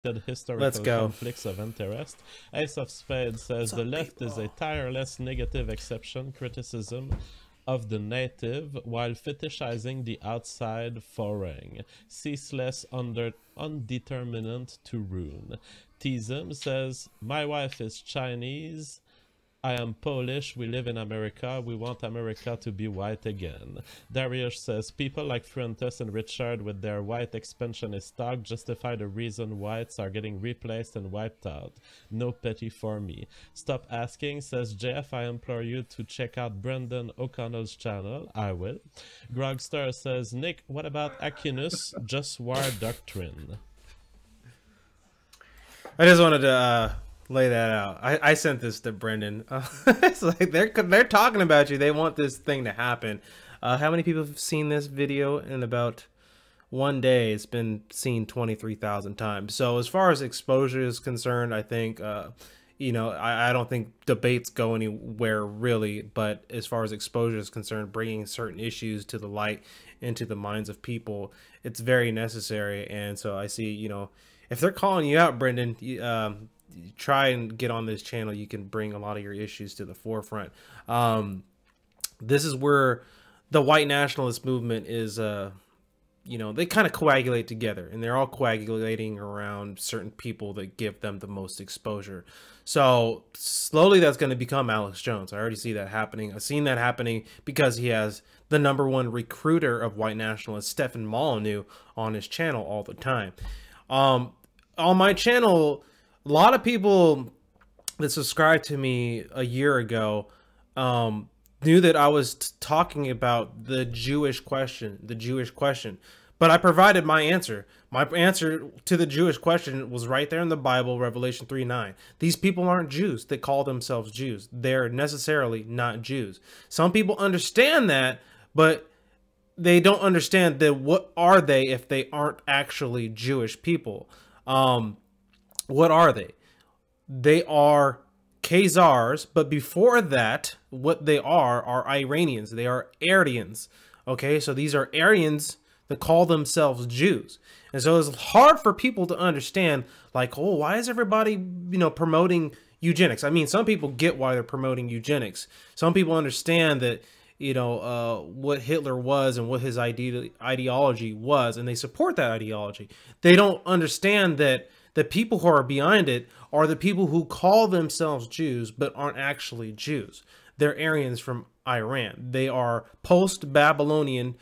Let's historical go. conflicts of interest. Ace of Spades says the left is a tireless negative exception criticism of the native while fetishizing the outside foreign, ceaseless undeterminant to ruin. Tism says, my wife is Chinese, I am Polish, we live in America, we want America to be white again. Darius says, people like Fuentes and Richard with their white expansionist talk justify the reason whites are getting replaced and wiped out. No pity for me. Stop asking, says Jeff, I implore you to check out Brendan O'Connell's channel. I will. Grogster says, Nick, what about Aquinas, just war doctrine? I just wanted to lay that out. I sent this to Brendan. It's like they're talking about you. They want this thing to happen. How many people have seen this video in about one day? It's been seen 23,000 times. So as far as exposure is concerned, I think you know, I don't think debates go anywhere really. But as far as exposure is concerned, bringing certain issues to the light into the minds of people, it's very necessary. And so I see, you know, if they're calling you out, Brendan, try and get on this channel. You can bring a lot of your issues to the forefront. This is where the white nationalist movement is, you know, they kind of coagulate together, and they're all coagulating around certain people that give them the most exposure. So slowly that's going to become Alex Jones. I already see that happening. I've seen that happening because he has the #1 recruiter of white nationalists, Stefan Molyneux, on his channel all the time. On my channel, a lot of people that subscribed to me a year ago knew that I was talking about the Jewish question, but I provided my answer. My answer to the Jewish question was right there in the Bible, Revelation 3:9. These people aren't Jews that call themselves Jews. They're necessarily not Jews. Some people understand that, but they don't understand that what are they if they aren't actually Jewish people. What are they? They are Khazars, but before that, what they are Iranians. They are Aryans. Okay, so these are Aryans that call themselves Jews. And so it's hard for people to understand, like, oh, why is everybody, you know, promoting eugenics? I mean, some people get why they're promoting eugenics. Some people understand that, you know, what Hitler was and what his ideology was, and they support that ideology. They don't understand that the people who are behind it are the people who call themselves Jews but aren't actually Jews. They're Aryans from Iran. They are post-Babylonian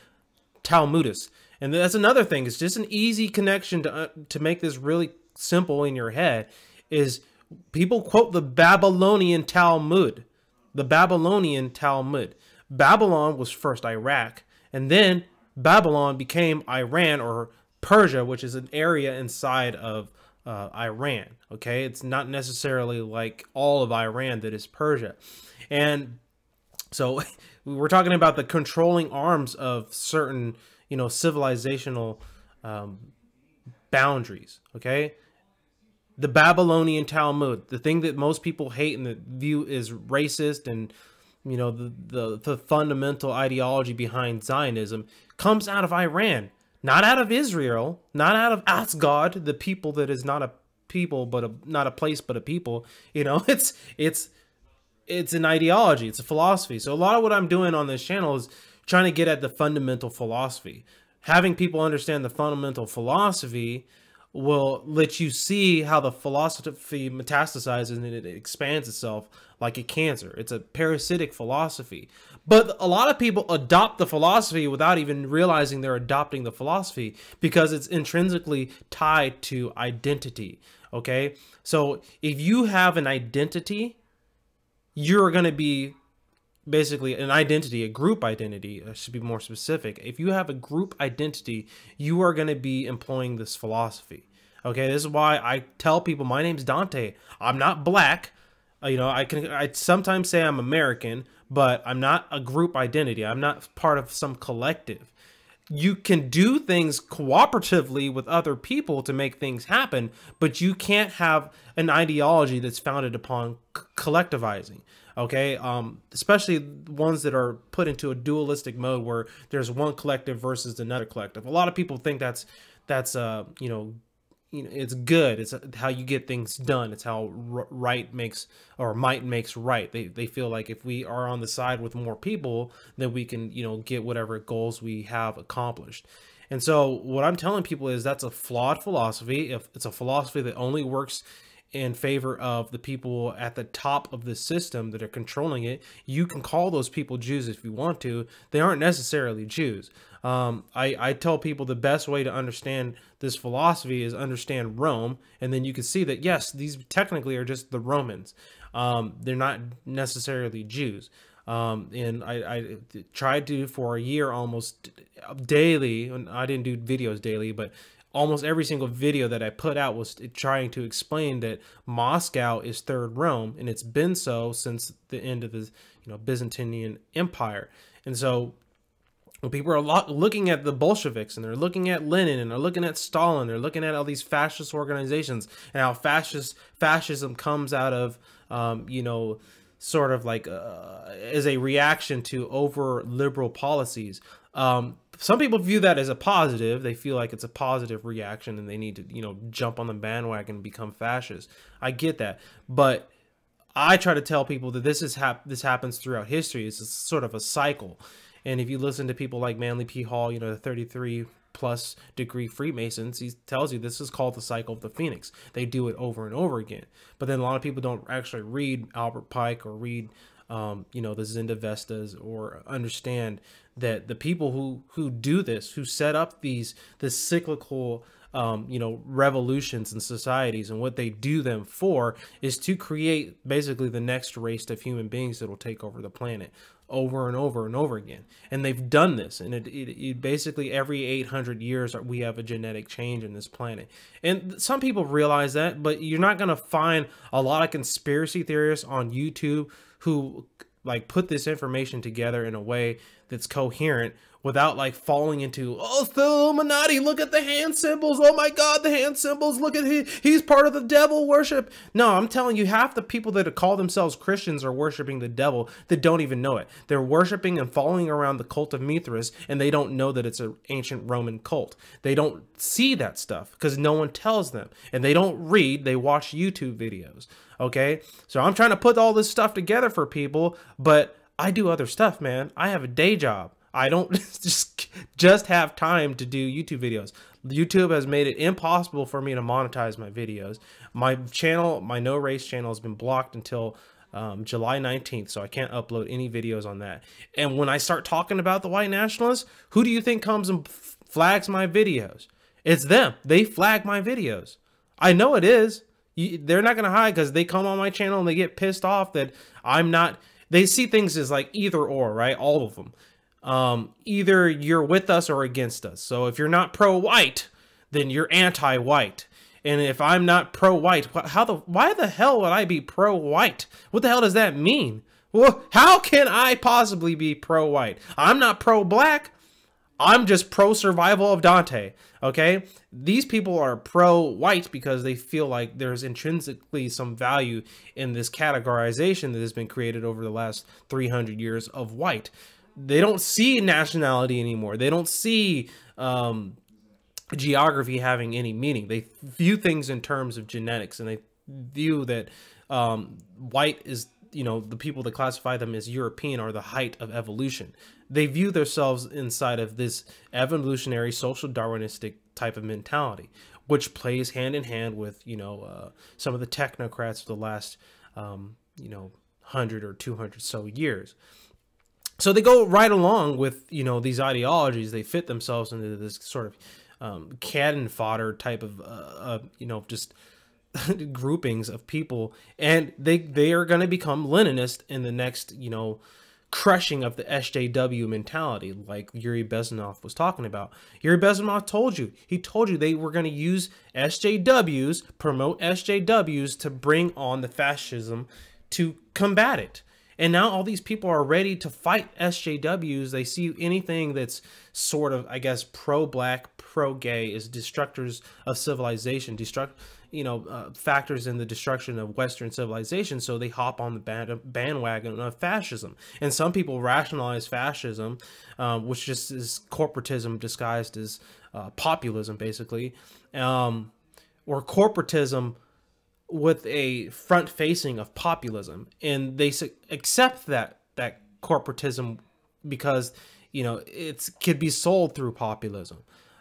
Talmudists. And that's another thing. It's just an easy connection to make this really simple in your head. Is people quote the Babylonian Talmud. The Babylonian Talmud. Babylon was first Iraq, and then Babylon became Iran, or Persia, which is an area inside of Iran. Okay, it's not necessarily like all of Iran that is Persia. And so we're talking about the controlling arms of certain, you know, civilizational boundaries. Okay, the Babylonian Talmud, the thing that most people hate and that view is racist, and you know, the fundamental ideology behind Zionism, comes out of Iran. Not out of Israel, not out of Asgard, the people that is not a people, but not a place, but a people. You know, it's an ideology, it's a philosophy. So a lot of what I'm doing on this channel is trying to get at the fundamental philosophy. Having people understand the fundamental philosophy will let you see how the philosophy metastasizes and it expands itself like a cancer. It's a parasitic philosophy. But a lot of people adopt the philosophy without even realizing they're adopting the philosophy because it's intrinsically tied to identity. Okay? So if you have an identity, you're going to be basically an identity, a group identity, I should be more specific. If you have a group identity, you are going to be employing this philosophy. Okay, this is why I tell people my name's Dante. I'm not black. You know, I sometimes say I'm American, but I'm not a group identity. I'm not part of some collective. You can do things cooperatively with other people to make things happen, but you can't have an ideology that's founded upon collectivizing. Okay, especially ones that are put into a dualistic mode where there's one collective versus another collective. A lot of people think that's you know, it's good. It's how you get things done. It's how right makes, or might makes right. They feel like if we are on the side with more people, then we can, get whatever goals we have accomplished. And so what I'm telling people is that's a flawed philosophy. If it's a philosophy that only works in favor of the people at the top of the system that are controlling it, you can call those people Jews if you want to. They aren't necessarily Jews. I tell people the best way to understand this philosophy is understand Rome, and then you can see that, yes, these technically are just the Romans. They're not necessarily Jews. And I tried to, for a year, almost daily, and I didn't do videos daily, but almost every single video that I put out was trying to explain that Moscow is Third Rome, and it's been so since the end of the Byzantine Empire. And so when people are looking at the Bolsheviks, and they're looking at Lenin, and they're looking at Stalin, they're looking at all these fascist organizations, and how fascism comes out of sort of like as a reaction to over liberal policies. Some people view that as a positive. They feel like it's a positive reaction, and they need to, jump on the bandwagon and become fascist. I get that, but I try to tell people that this happens throughout history. It's sort of a cycle. And if you listen to people like Manly P. Hall, the 33+ degree Freemasons, he tells you this is called the cycle of the Phoenix. They do it over and over again. But then a lot of people don't actually read Albert Pike or read the Zendavestas, or understand that the people who do this, who set up this cyclical revolutions in societies, and what they do them for is to create basically the next race of human beings that will take over the planet over and over and over again. And they've done this, and it basically every 800 years we have a genetic change in this planet. And some people realize that, but you're not going to find a lot of conspiracy theorists on YouTube who like put this information together in a way that's coherent without like falling into, oh, it's the Illuminati, look at the hand symbols, oh my god, the hand symbols, look at he's part of the devil worship. No, I'm telling you, half the people that call themselves Christians are worshiping the devil that don't even know it. They're worshiping and following around the cult of Mithras, and they don't know that it's an ancient Roman cult. They don't see that stuff because no one tells them, and they don't read, they watch YouTube videos. Okay, so I'm trying to put all this stuff together for people, but I do other stuff, man. I have a day job. I don't just have time to do YouTube videos. YouTube has made it impossible for me to monetize my videos. My channel, my No Race channel, has been blocked until July 19th, so I can't upload any videos on that. And when I start talking about the white nationalists, who do you think comes and flags my videos? It's them. They flag my videos. I know it is. They're not going to hide, because they come on my channel and they get pissed off that I'm not. They see things as like either or, right? All of them. Either you're with us or against us. So if you're not pro-white, then you're anti-white. And if I'm not pro-white, why the hell would I be pro-white? What the hell does that mean? Well, how can I possibly be pro-white? I'm not pro-black. I'm just pro-survival of Dante. Okay? These people are pro-white because they feel like there's intrinsically some value in this categorization that has been created over the last 300 years of white. They don't see nationality anymore. They don't see geography having any meaning. They view things in terms of genetics, and they view that white is, the people that classify them as European are the height of evolution. They view themselves inside of this evolutionary social Darwinistic type of mentality, which plays hand in hand with, some of the technocrats of the last, 100 or 200 so years. So they go right along with, these ideologies. They fit themselves into this sort of cannon fodder type of, just groupings of people. And they are going to become Leninist in the next, crushing of the SJW mentality, like Yuri Bezmenov was talking about. Yuri Bezmenov told you. He told you they were going to use SJWs, promote SJWs to bring on the fascism to combat it. And now all these people are ready to fight SJWs. They see anything that's sort of, I guess, pro-black, pro-gay is destructors of civilization, factors in the destruction of Western civilization. So they hop on the bandwagon of fascism. And some people rationalize fascism, which just is corporatism disguised as populism, basically. or corporatism with a front facing of populism, and they accept that corporatism because it could be sold through populism.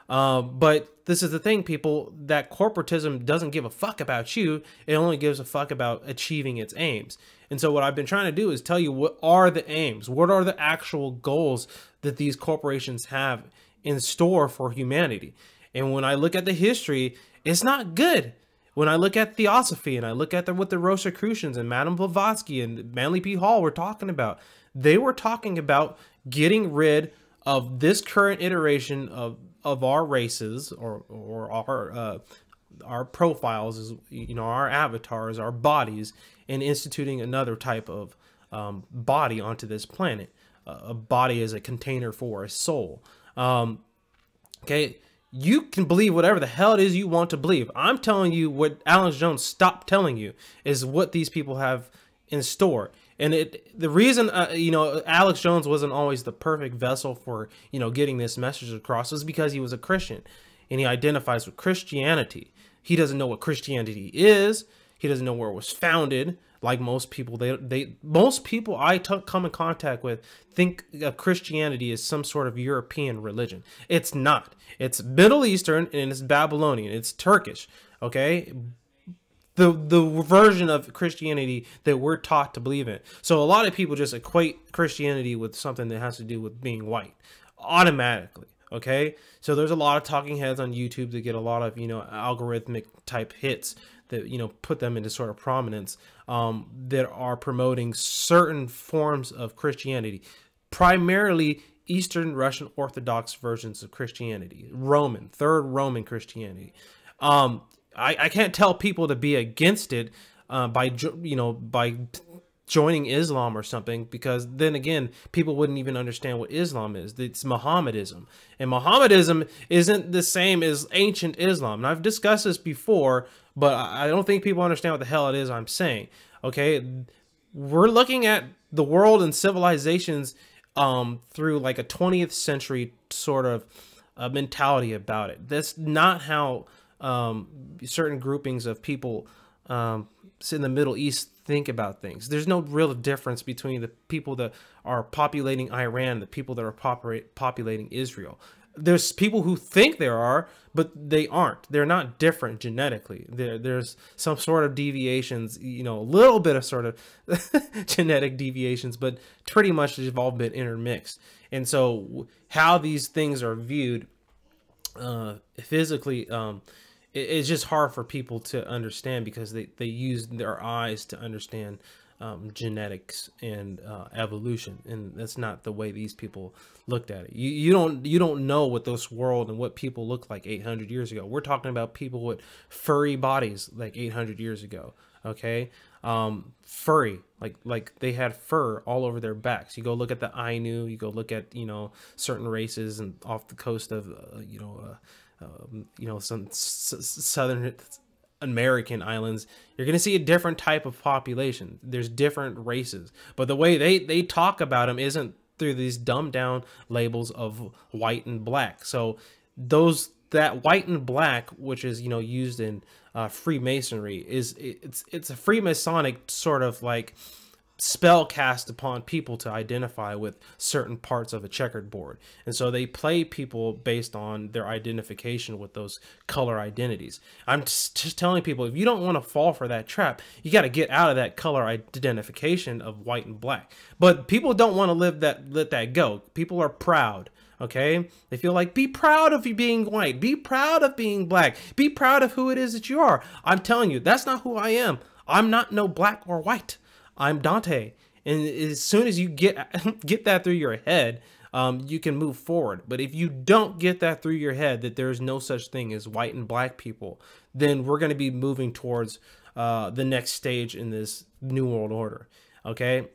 But this is the thing, people, that corporatism doesn't give a fuck about you. It only gives a fuck about achieving its aims. And so what I've been trying to do is tell you what are the aims, what are the actual goals that these corporations have in store for humanity. And when I look at the history, it's not good. When I look at Theosophy and I look at what the Rosicrucians and Madame Blavatsky and Manly P. Hall were talking about, they were talking about getting rid of this current iteration of our races or our profiles, as our avatars, our bodies, and instituting another type of body onto this planet. A body as a container for a soul. Okay. You can believe whatever the hell it is you want to believe. I'm telling you what Alex Jones stopped telling you is what these people have in store. And the reason, Alex Jones wasn't always the perfect vessel for, getting this message across was because he was a Christian and he identifies with Christianity. He doesn't know what Christianity is. He doesn't know where it was founded. Like most people, most people I come in contact with think of Christianity as some sort of European religion. It's not. It's Middle Eastern and it's Babylonian. It's Turkish. Okay, the version of Christianity that we're taught to believe in. So a lot of people just equate Christianity with something that has to do with being white automatically. Okay, so there's a lot of talking heads on YouTube that get a lot of algorithmic type hits that put them into sort of prominence, that are promoting certain forms of Christianity, primarily Eastern Russian Orthodox versions of Christianity, Third Roman Christianity. I can't tell people to be against it by joining Islam or something, because then again, people wouldn't even understand what Islam is. It's Mohammedanism, and Mohammedanism isn't the same as ancient Islam. And I've discussed this before, but I don't think people understand what the hell it is I'm saying. Okay, we're looking at the world and civilizations through like a 20th century sort of mentality about it. That's not how certain groupings of people in the Middle East think about things. There's no real difference between the people that are populating Iran and the people that are populating Israel. There's people who think there are, but they aren't. They're not different genetically. There's some sort of deviations, a little bit of sort of genetic deviations, but pretty much they've all been intermixed. And so how these things are viewed physically, it's just hard for people to understand, because they use their eyes to understand genetics and evolution, and that's not the way these people looked at it. You don't know what this world and what people look like 800 years ago. We're talking about people with furry bodies like 800 years ago. Okay, furry, like they had fur all over their backs. You go look at the Ainu. You go look at certain races and off the coast of some southern American islands. You're going to see a different type of population. There's different races, but the way they talk about them isn't through these dumbed down labels of white and black. So that white and black, which is used in Freemasonry, it's a Freemasonic sort of like spell cast upon people to identify with certain parts of a checkered board. And so they play people based on their identification with those color identities. I'm just telling people, if you don't want to fall for that trap, you got to get out of that color identification of white and black. But people don't want to let that go. People are proud. Okay, they feel like, be proud of you being white, be proud of being black, be proud of who it is that you are. I'm telling you, that's not who I am. I'm not no black or white. I'm Dante. And as soon as you get that through your head, you can move forward. But if you don't get that through your head, that there's no such thing as white and black people, then we're going to be moving towards the next stage in this new world order. Okay,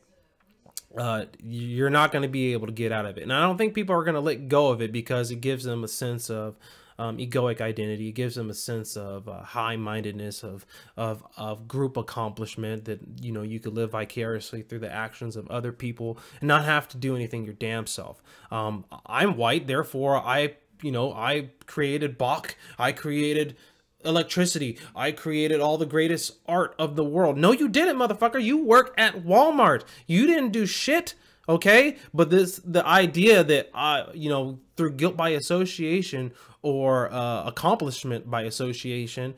you're not going to be able to get out of it. And I don't think people are going to let go of it, because it gives them a sense of egoic identity. It gives them a sense of high-mindedness, of group accomplishment, that you could live vicariously through the actions of other people and not have to do anything your damn self. I'm white, therefore I created Bach, I created electricity. I created all the greatest art of the world. No, you didn't, motherfucker. You work at Walmart. You didn't do shit. Okay, but the idea that through guilt by association or accomplishment by association,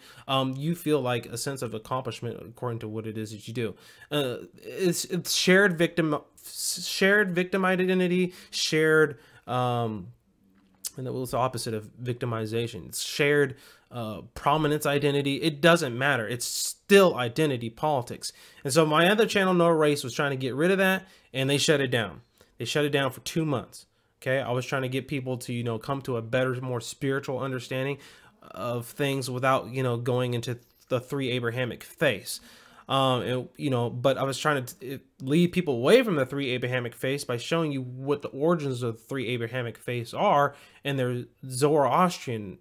you feel like a sense of accomplishment according to what it is that you do. It's shared victim identity, shared and it was the opposite of victimization. It's shared prominence identity. It doesn't matter. It's still identity politics. And so my other channel, No Race, was trying to get rid of that, and they shut it down. They shut it down for 2 months. Okay, I was trying to get people to come to a better, more spiritual understanding of things without going into the three Abrahamic faiths. But I was trying to lead people away from the three Abrahamic faiths by showing you what the origins of the three Abrahamic faiths are and their Zoroastrian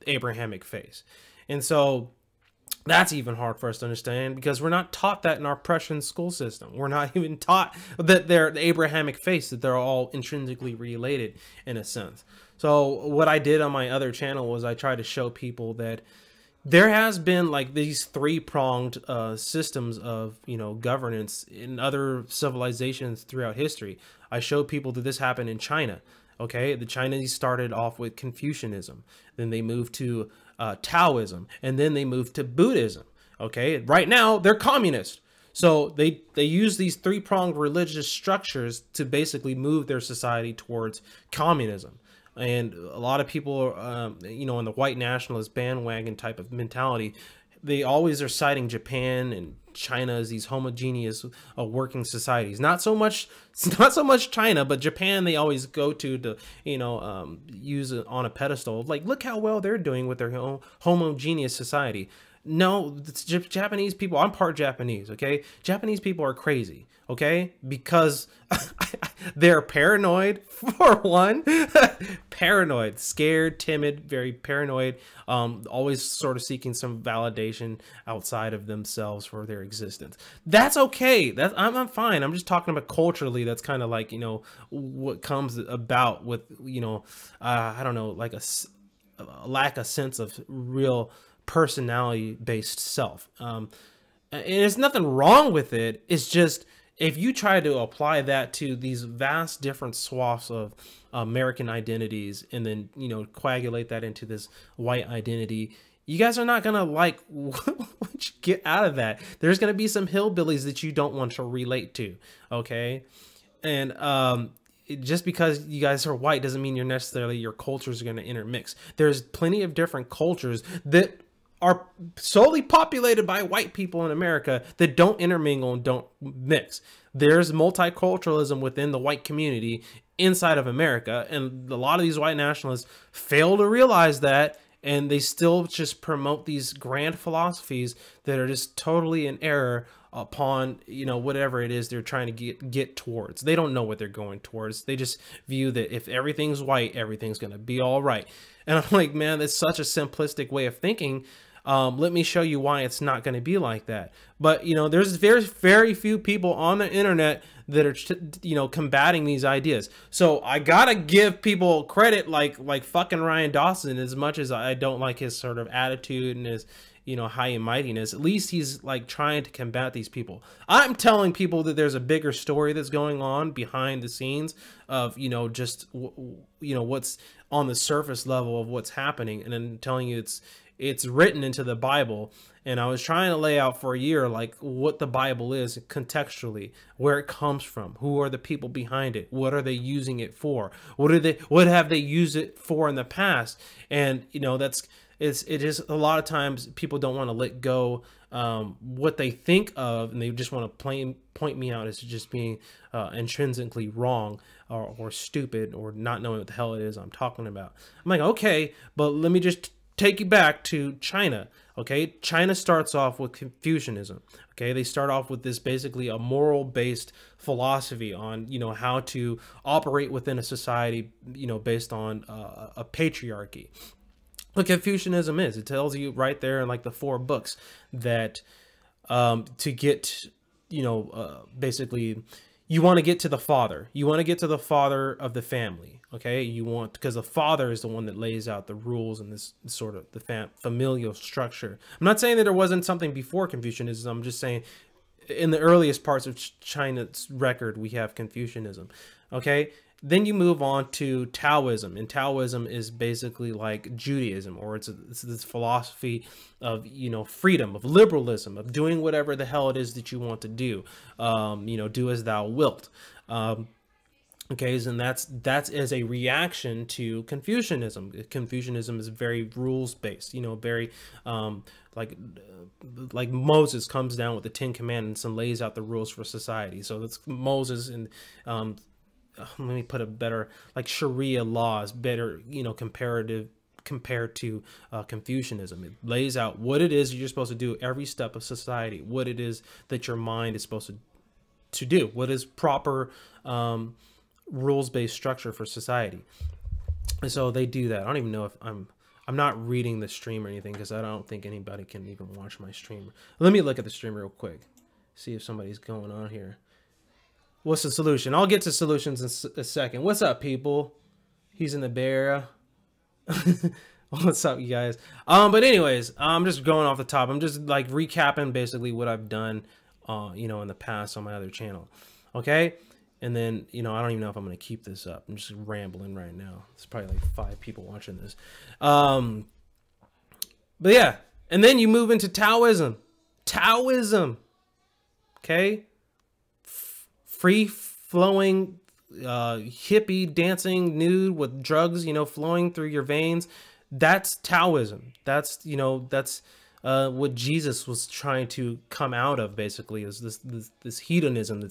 Abrahamic faiths. And so that's even hard for us to understand because we're not taught that in our Prussian school system. We're not even taught that they're the Abrahamic faiths, that they're all intrinsically related in a sense. So what I did on my other channel was I tried to show people that there has been like these three-pronged systems of governance in other civilizations throughout history. I showed people that this happened in China. Okay, the Chinese started off with Confucianism, then they moved to Taoism, and then they moved to Buddhism. Okay, right now they're communist. So they use these three-pronged religious structures to basically move their society towards communism. And a lot of people, in the white nationalist bandwagon type of mentality, they always are citing Japan and China as these homogeneous working societies. Not so much China, but Japan they always go to use it on a pedestal. Like, look how well they're doing with their homogeneous society. No, it's Japanese people. I'm part Japanese, okay? Japanese people are crazy, okay? Because they're paranoid, for one. Paranoid, scared, timid, very paranoid, always sort of seeking some validation outside of themselves for their existence. That's okay. I'm fine. I'm just talking about culturally. That's kind of like, what comes about with, I don't know, like a lack of sense of real personality based self. And there's nothing wrong with it. It's just if you try to apply that to these vast different swaths of American identities and then coagulate that into this white identity, you guys are not gonna like what you get out of that. There's gonna be some hillbillies that you don't want to relate to, okay? And just because you guys are white doesn't mean your cultures are going to intermix. There's plenty of different cultures that are solely populated by white people in America that don't intermingle and don't mix. There's multiculturalism within the white community inside of America, and a lot of these white nationalists fail to realize that, and they still just promote these grand philosophies that are just totally in error upon whatever it is they're trying to get towards. They don't know what they're going towards. They just view that if everything's white, everything's gonna be all right. And I'm like, man, that's such a simplistic way of thinking. Let me show you why it's not going to be like that. But there's very few people on the internet that are combating these ideas. So I gotta give people credit, like fucking Ryan Dawson. As much as I don't like his sort of attitude and his high and mightiness, at least he's like trying to combat these people. I'm telling people that there's a bigger story that's going on behind the scenes of just what's on the surface level of what's happening, and then telling you it's written into the Bible. And I was trying to lay out for a year like what the Bible is contextually, where it comes from, who are the people behind it, what are they using it for, what have they used it for in the past. And it is a lot of times people don't want to let go what they think of, and they just want to point me out as just being intrinsically wrong or stupid or not knowing what the hell it is I'm talking about. I'm like, okay, but let me just take you back to China. Okay, China starts off with Confucianism. Okay, they start off with this basically a moral-based philosophy on how to operate within a society based on a patriarchy. What Confucianism is, it tells you right there in like the 4 books that to get basically you want to get to the father. You want to get to the father of the family. Okay, you want, because the father is the one that lays out the rules and this sort of the familial structure. I'm not saying that there wasn't something before Confucianism. I'm just saying in the earliest parts of China's record, we have Confucianism. Okay, then you move on to Taoism, and Taoism is basically like Judaism, or it's this philosophy of, you know, freedom, of liberalism, of doing whatever the hell it is that you want to do. You know, do as thou wilt. Okay, and that's as a reaction to Confucianism. Confucianism is very rules based, you know, very like Moses comes down with the 10 Commandments and lays out the rules for society. So that's Moses, and let me put a better, like Sharia laws, better, you know, compared to Confucianism. It lays out what it is you're supposed to do every step of society, what it is that your mind is supposed to do, what is proper rules-based structure for society. And so they do that. I don't even know if I'm not reading the stream or anything, because I don't think anybody can even watch my stream. Let me look at the stream real quick, see if somebody's going on here. What's the solution? I'll get to solutions in a second. What's up, people? He's in the Bay Area. What's up, you guys? But anyways, I'm just going off the top. I'm just like recapping basically what I've done, you know, in the past on my other channel. Okay. And then, you know, I don't even know if I'm going to keep this up. I'm just rambling right now. There's probably like 5 people watching this. But yeah. And then you move into Taoism. Taoism. Okay. Free flowing, hippie dancing nude with drugs, you know, flowing through your veins. That's Taoism. That's, you know, that's what Jesus was trying to come out of, basically, is this hedonism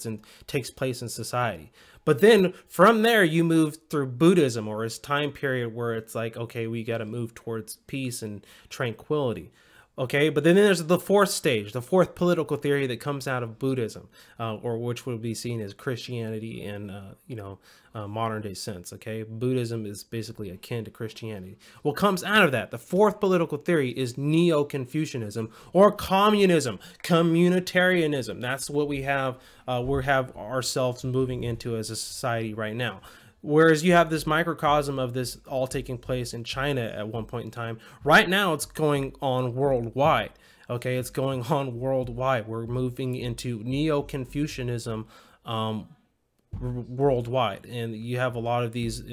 takes place in society. But then from there you move through Buddhism, or this time period where it's like, okay, we got to move towards peace and tranquility. Okay, but then there's the fourth stage, the fourth political theory that comes out of Buddhism, or which would be seen as Christianity in, you know, modern day sense. Okay, Buddhism is basically akin to Christianity. What comes out of that, the fourth political theory, is Neo-Confucianism, or communism, communitarianism. That's what we have ourselves moving into as a society right now. Whereas you have this microcosm of this all taking place in China at one point in time. Right now, it's going on worldwide. Okay, it's going on worldwide. We're moving into Neo-Confucianism worldwide. And you have a lot of these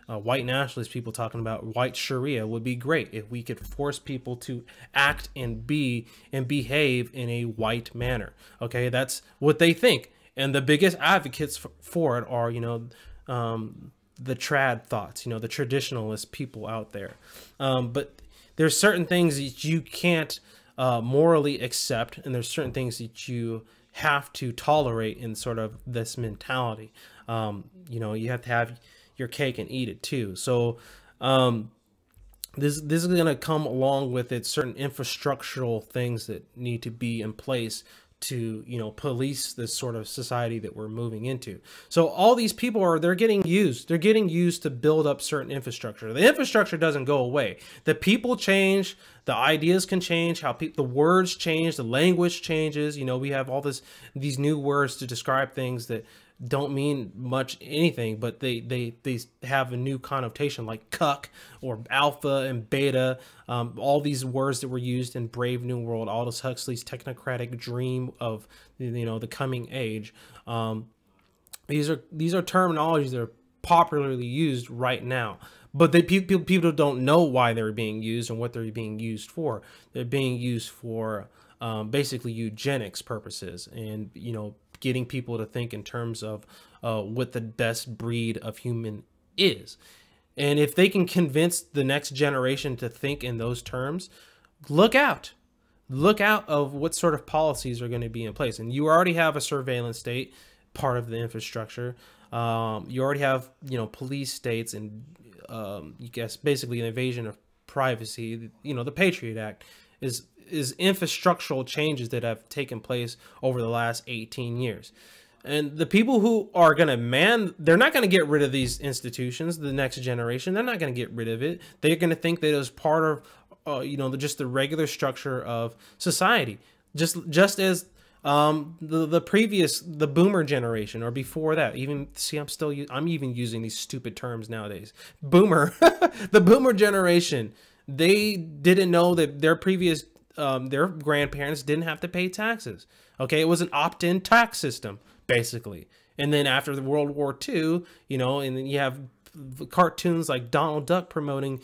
white nationalist people talking about white Sharia would be great if we could force people to act and be and behave in a white manner. Okay, that's what they think. And the biggest advocates for it are, you know, the trad thoughts, you know, the traditionalist people out there. But there's certain things that you can't morally accept, and there's certain things that you have to tolerate in sort of this mentality. You know, you have to have your cake and eat it too. So this is going to come along with it, certain infrastructural things that need to be in place to, you know, police this sort of society that we're moving into. So all these people they're getting used to build up certain infrastructure. The infrastructure doesn't go away. The people change, the ideas can change, the words change, the language changes. You know, we have all these new words to describe things that don't mean much anything, but they have a new connotation, like cuck or alpha and beta. All these words that were used in Brave New World, Aldous Huxley's technocratic dream of, you know, the coming age. These are terminologies that are popularly used right now, but people don't know why they're being used and what they're being used for. They're being used for basically eugenics purposes, and, you know, getting people to think in terms of what the best breed of human is. And if they can convince the next generation to think in those terms, look out of what sort of policies are going to be in place. And you already have a surveillance state, part of the infrastructure. You already have, you know, police states, and you guess basically an invasion of privacy. You know, the Patriot Act is infrastructural changes that have taken place over the last 18 years. And the people who are going to they're not going to get rid of these institutions. The next generation, they're not going to get rid of it. They're going to think that it was part of, you know, just the regular structure of society. Just as The boomer generation, or before that, even see, I'm even using these stupid terms nowadays. Boomer, the boomer generation, they didn't know that their grandparents didn't have to pay taxes. Okay, it was an opt-in tax system basically. And then after the World War II, and then you have cartoons like Donald Duck promoting,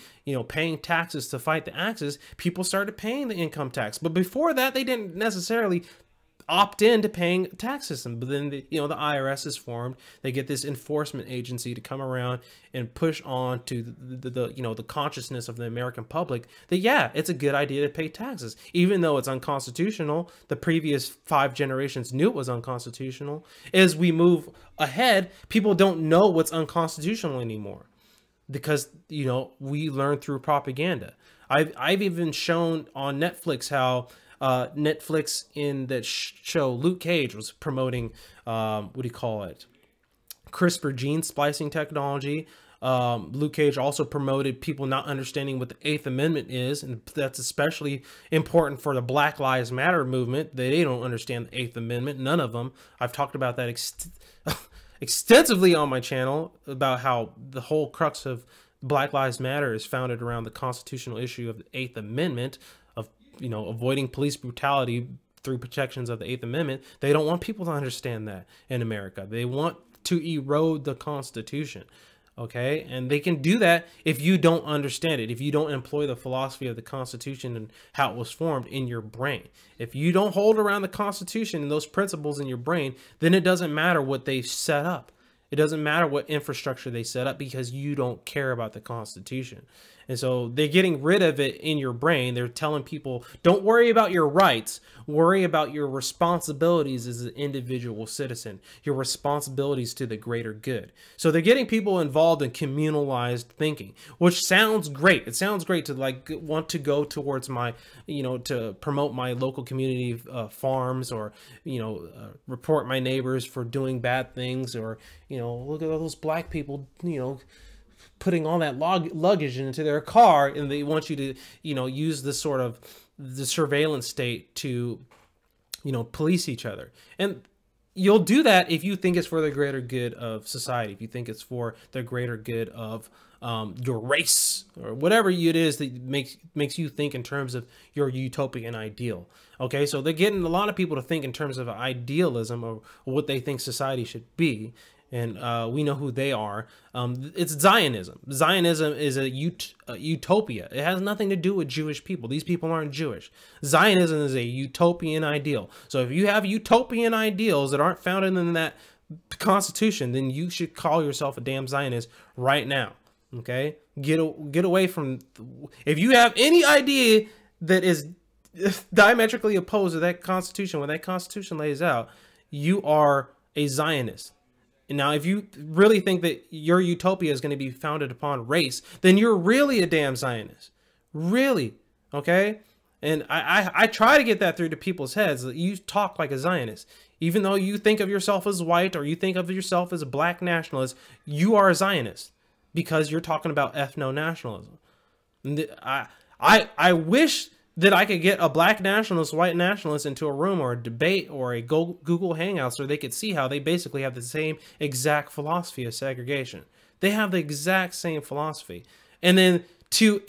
paying taxes to fight the Axis. People started paying the income tax, but before that, they didn't necessarily opt in to paying a tax system. But then the IRS is formed. They get this enforcement agency to come around and push on to the consciousness of the American public that, yeah, it's a good idea to pay taxes, even though it's unconstitutional. The previous 5 generations knew it was unconstitutional. As we move ahead, people don't know what's unconstitutional anymore, because we learn through propaganda. I've even shown on Netflix how Netflix in that show Luke Cage was promoting what do you call it, CRISPR gene splicing technology. Luke Cage also promoted people not understanding what the 8th Amendment is, and that's especially important for the Black Lives Matter movement. They don't understand the 8th Amendment, none of them. I've talked about that extensively on my channel, about how the whole crux of Black Lives Matter is founded around the constitutional issue of the 8th Amendment, of avoiding police brutality through protections of the 8th Amendment. They don't want people to understand that in America. They want to erode the Constitution. Okay, and they can do that if you don't understand it, if you don't employ the philosophy of the Constitution and how it was formed in your brain. If you don't hold around the Constitution and those principles in your brain, then it doesn't matter what they've set up. It doesn't matter what infrastructure they set up, because you don't care about the Constitution. And so they're getting rid of it in your brain. They're telling people, don't worry about your rights, worry about your responsibilities as an individual citizen, your responsibilities to the greater good. So they're getting people involved in communalized thinking, which sounds great. It sounds great to want to go towards my, to promote my local community farms, or, report my neighbors for doing bad things, or, look at all those black people, putting all that luggage into their car, and they want you to, use this sort of the surveillance state to, police each other. And you'll do that if you think it's for the greater good of society, if you think it's for the greater good of your race, or whatever it is that makes you think in terms of your utopian ideal. Okay, so they're getting a lot of people to think in terms of idealism, or what they think society should be. And we know who they are. It's Zionism. Zionism is a utopia. It has nothing to do with Jewish people. These people aren't Jewish. Zionism is a utopian ideal. So if you have utopian ideals that aren't founded in that Constitution, then you should call yourself a damn Zionist right now. Okay? Get away from... If you have any idea that is diametrically opposed to that Constitution, when that Constitution lays out, you are a Zionist. Now, if you really think that your utopia is going to be founded upon race, then you're really a damn Zionist. Really. Okay? And I try to get that through to people's heads, that you talk like a Zionist. Even though you think of yourself as white, or you think of yourself as a black nationalist, you are a Zionist, because you're talking about ethno-nationalism. I wish that I could get a black nationalist, white nationalist into a room, or a debate, or a Google Hangout, so they could see how they basically have the same exact philosophy of segregation. They have the exact same philosophy. And then to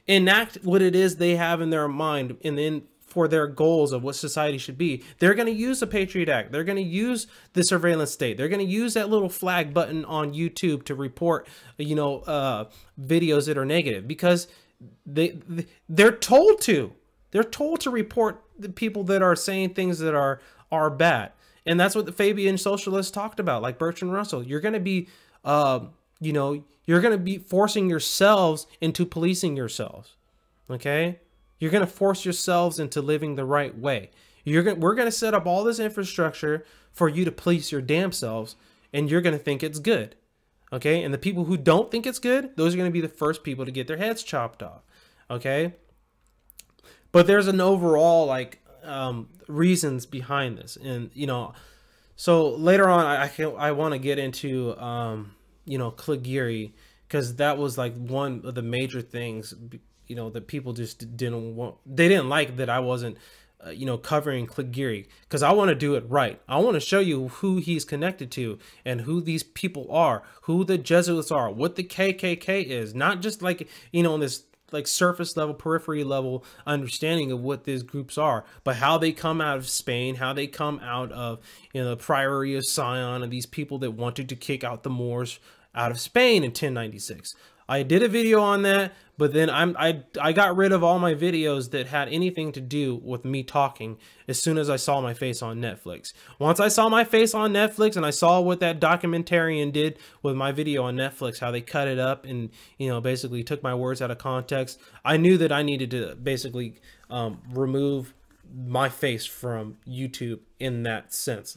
enact what it is they have in their mind, and then for their goals of what society should be, they're going to use the Patriot Act. They're going to use the surveillance state. They're going to use that little flag button on YouTube to report, videos that are negative, because they're told to. They're told to report the people that are saying things that are bad. And that's what the Fabian socialists talked about, like Bertrand Russell. You're going to be, you're going to be forcing yourselves into policing yourselves. Okay? You're going to force yourselves into living the right way. We're going to set up all this infrastructure for you to police your damn selves, and you're going to think it's good. Okay, and the people who don't think it's good, those are going to be the first people to get their heads chopped off. Okay, but there's an overall reasons behind this, and so later on I want to get into Caligari, because that was like one of the major things that people just didn't want. They didn't like that I wasn't you know, covering Cligiri, because I want to do it right. I want to show you who he's connected to and who these people are, who the Jesuits are, what the KKK is, not just like, you know, in this like surface level, periphery level understanding of what these groups are, but how they come out of Spain, how they come out of, you know, the Priory of Sion and these people that wanted to kick out the Moors out of Spain in 1096. I did a video on that, but then I got rid of all my videos that had anything to do with me talking as soon as I saw my face on Netflix. Once I saw my face on Netflix and I saw what that documentarian did with my video on Netflix, how they cut it up and, you know, basically took my words out of context, I knew that I needed to basically remove my face from YouTube in that sense,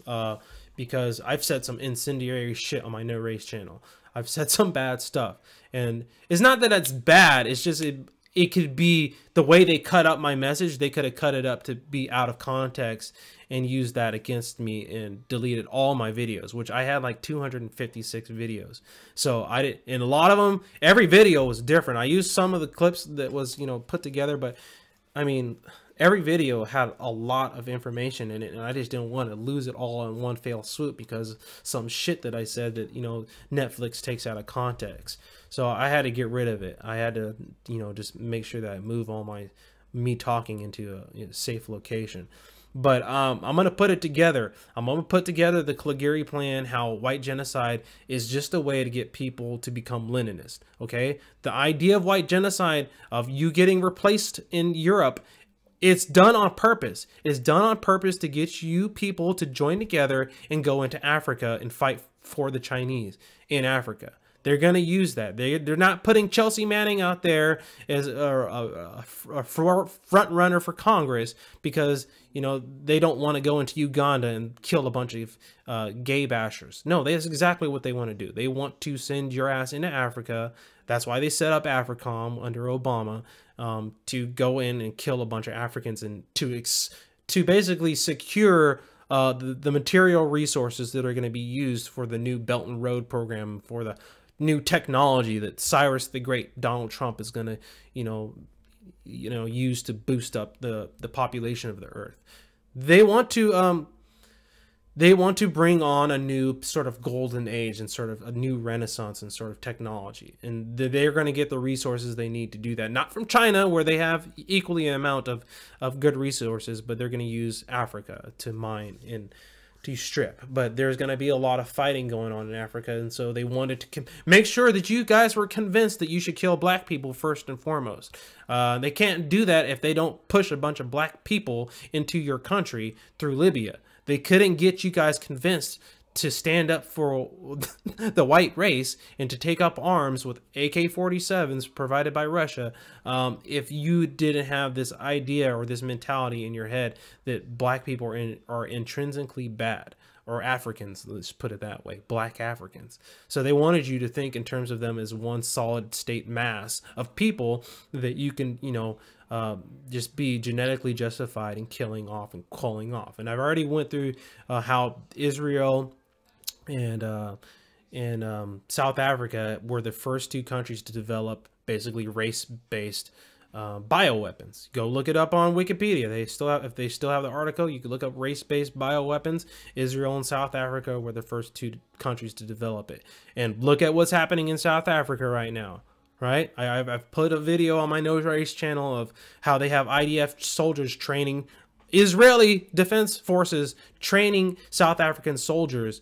because I've said some incendiary shit on my No Race channel. I've said some bad stuff, and it's not that it's bad. It's just it could be the way they cut up my message. They could have cut it up to be out of context and used that against me and deleted all my videos, which I had like 256 videos. So I did, and a lot of them, every video was different. I used some of the clips that was, you know, put together, but I mean, every video had a lot of information in it, and I just didn't want to lose it all in one fell swoop because some shit that I said that, you know, Netflix takes out of context. So I had to get rid of it. I had to, you know, just make sure that I move all me talking into a, you know, safe location. But I'm going to put it together. I'm going to put together the Cligiri plan, how white genocide is just a way to get people to become Leninist, okay? The idea of white genocide, of you getting replaced in Europe, it's done on purpose. It's done on purpose to get you people to join together and go into Africa and fight for the Chinese in Africa. They're going to use that. They're not putting Chelsea Manning out there as a front runner for Congress because, you know, they don't want to go into Uganda and kill a bunch of gay bashers. No, that's exactly what they want to do. They want to send your ass into Africa. That's why they set up AFRICOM under Obama, to go in and kill a bunch of Africans and to basically secure the material resources that are going to be used for the new Belt and Road program, for the new technology that Cyrus the Great, Donald Trump, is going to, you know, use to boost up the population of the earth. They want to bring on a new sort of golden age and sort of a new renaissance and sort of technology, and they're going to get the resources they need to do that, not from China where they have equally an amount of good resources, but they're going to use Africa to mine and to strip. But there's going to be a lot of fighting going on in Africa, and so they wanted to make sure that you guys were convinced that you should kill black people first and foremost. They can't do that if they don't push a bunch of black people into your country through Libya. They couldn't get you guys convinced to stand up for the white race and to take up arms with AK-47s provided by Russia, if you didn't have this idea or this mentality in your head that black people are intrinsically bad, or Africans, let's put it that way, black Africans. So they wanted you to think in terms of them as one solid state mass of people that you can, you know, just be genetically justified in killing off and calling off. And I've already went through how Israel and South Africa were the first two countries to develop basically race-based bioweapons. Go look it up on Wikipedia. They still have, if they still have the article, you can look up race-based bioweapons. Israel and South Africa were the first two countries to develop it. And look at what's happening in South Africa right now. Right? I've put a video on my No Race channel of how they have IDF soldiers training, Israeli Defense Forces training South African soldiers,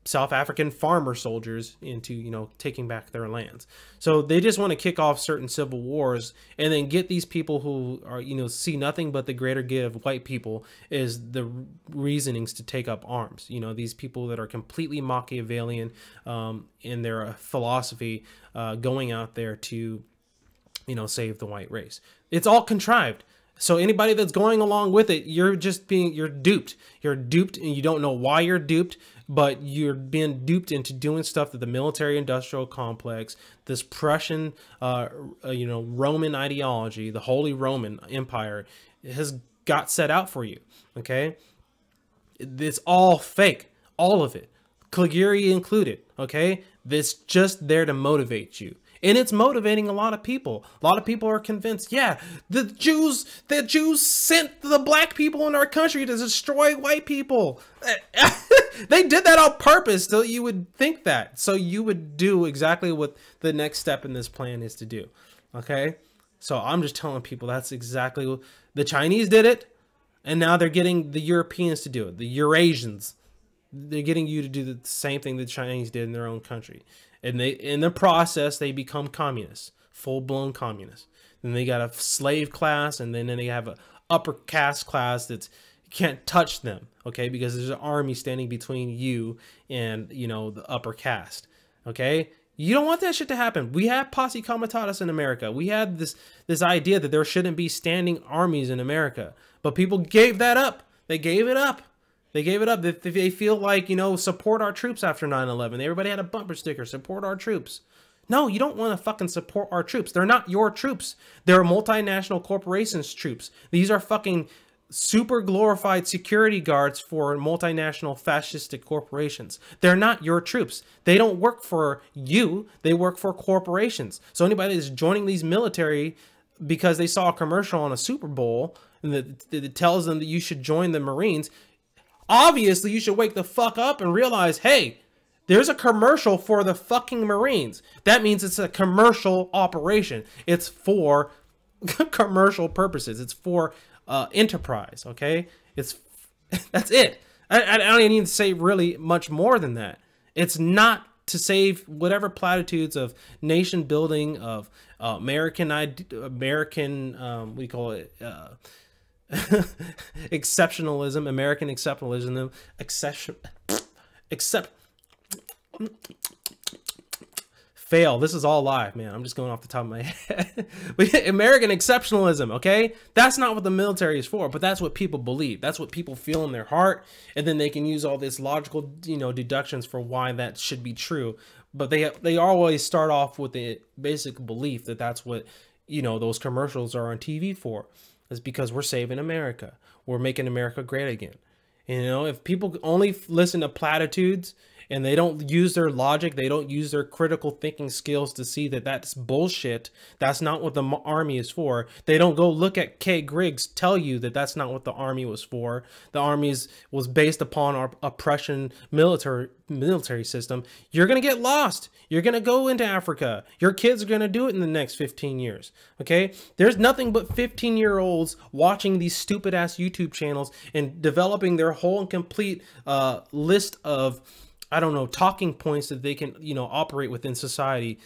South African farmer soldiers into, you know, taking back their lands. So they just want to kick off certain civil wars and then get these people who are, you know, see nothing but the greater good of white people is the reasonings to take up arms. You know, these people that are completely Machiavellian in their philosophy, going out there to, you know, save the white race. It's all contrived. So anybody that's going along with it, you're duped. You're duped, and you don't know why you're duped, but you're being duped into doing stuff that the military-industrial complex, this Prussian, you know, Roman ideology, the Holy Roman Empire, has got set out for you. Okay, it's all fake, all of it, Cligiri included. Okay, it's just there to motivate you. and it's motivating a lot of people. A lot of people are convinced, yeah, the Jews sent the black people in our country to destroy white people. They did that on purpose, so you would think that. So you would do exactly what the next step in this plan is to do. Okay? So I'm just telling people that's exactly what the Chinese did it, and now they're getting the Europeans to do it. The Eurasians. They're getting you to do the same thing the Chinese did in their own country. And they, in the process, they become communists, full-blown communists. Then they got a slave class, and then they have a upper caste class that's, you can't touch them, okay? Because there's an army standing between you and, you know, the upper caste, okay? You don't want that shit to happen. We have posse comitatus in America. We had this idea that there shouldn't be standing armies in America. But people gave that up. They gave it up. They gave it up. They feel like, you know, support our troops after 9/11. Everybody had a bumper sticker, support our troops. No, you don't want to fucking support our troops. They're not your troops. They're multinational corporations' troops. These are fucking super glorified security guards for multinational fascistic corporations. They're not your troops. They don't work for you. They work for corporations. So anybody that's joining these military because they saw a commercial on a Super Bowl and that tells them that you should join the Marines, obviously you should wake the fuck up and realize, hey, there's a commercial for the fucking Marines. That means it's a commercial operation. It's for commercial purposes. It's for enterprise, okay? That's it. I don't even need to say really much more than that. It's not to save whatever platitudes of nation building, of American, we call it exceptionalism, American exceptionalism, fail. This is all live, man. I'm just going off the top of my head. American exceptionalism, okay? That's not what the military is for, but that's what people believe. That's what people feel in their heart, and then they can use all this logical, you know, deductions for why that should be true. But they always start off with the basic belief that that's what, you know, those commercials are on TV for. It's because we're saving America. We're making America great again. You know, if people only listen to platitudes and they don't use their logic, they don't use their critical thinking skills to see that that's bullshit. That's not what the army is for. They don't go look at Kay Griggs tell you that that's not what the army was for. The army was based upon our oppression military system. You're going to get lost. You're going to go into Africa. Your kids are going to do it in the next 15 years. Okay? There's nothing but 15-year-olds watching these stupid ass YouTube channels and developing their whole and complete list of, I don't know, talking points that they can, you know, operate within society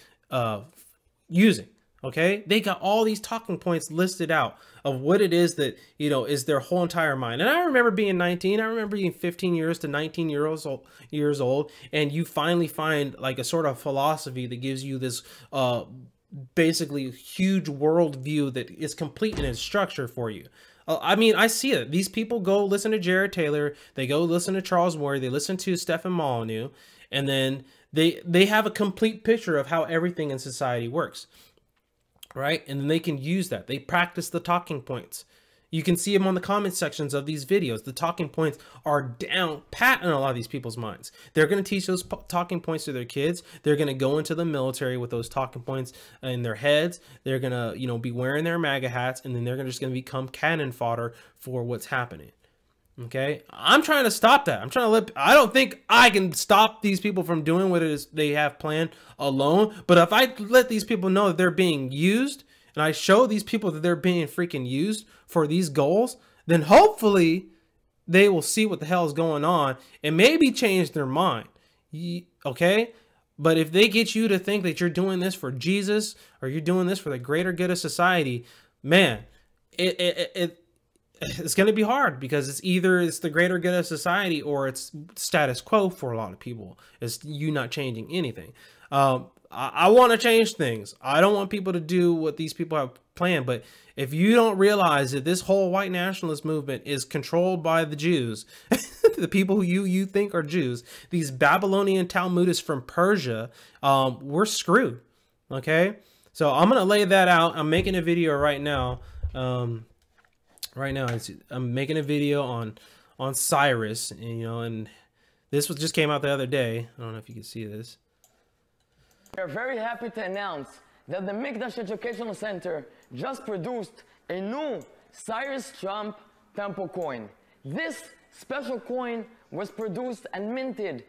using. Okay, they got all these talking points listed out of what it is that, you know, is their whole entire mind. And I remember being 19, I remember being 15 years to 19 years old, and you finally find like a sort of philosophy that gives you this basically huge worldview that is complete in its structure for you. I mean, I see it. These people go listen to Jared Taylor, they go listen to Charles Morey, they listen to Stefan Molyneux, and then they have a complete picture of how everything in society works. Right? And then they can use that. They practice the talking points. You can see them on the comment sections of these videos. The talking points are down pat in a lot of these people's minds. They're going to teach those talking points to their kids. They're going to go into the military with those talking points in their heads. They're going to, you know, be wearing their MAGA hats, and then they're just going to become cannon fodder for what's happening. Okay, I'm trying to stop that. I'm trying to I don't think I can stop these people from doing what it is they have planned alone. But if I let these people know that they're being used, and I show these people that they're being freaking used for these goals, then hopefully they will see what the hell is going on and maybe change their mind. Okay, but if they get you to think that you're doing this for Jesus or you're doing this for the greater good of society, man, it's going to be hard, because it's either it's the greater good of society or it's status quo for a lot of people. It's you not changing anything. I want to change things. I don't want people to do what these people have planned. But if you don't realize that this whole white nationalist movement is controlled by the Jews, the people who you think are Jews, these Babylonian Talmudists from Persia, we're screwed. Okay, so I'm going to lay that out. I'm making a video right now. I'm making a video on Cyrus, and, you know, and this just came out the other day. I don't know if you can see this. We are very happy to announce that the Mikdash Educational Center just produced a new Cyrus Trump temple coin. This special coin was produced and minted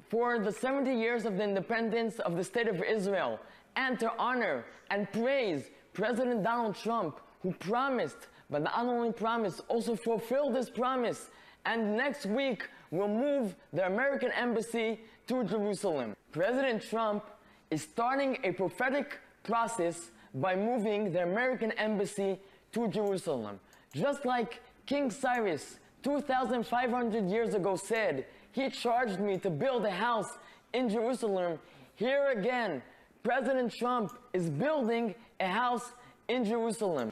for the 70 years of the independence of the State of Israel, and to honor and praise President Donald Trump, who promised, but not only promised, also fulfilled this promise, and next week will move the American embassy to Jerusalem. President Trump is starting a prophetic process by moving the American embassy to Jerusalem. Just like King Cyrus 2,500 years ago said, he charged me to build a house in Jerusalem. Here again, President Trump is building a house in Jerusalem.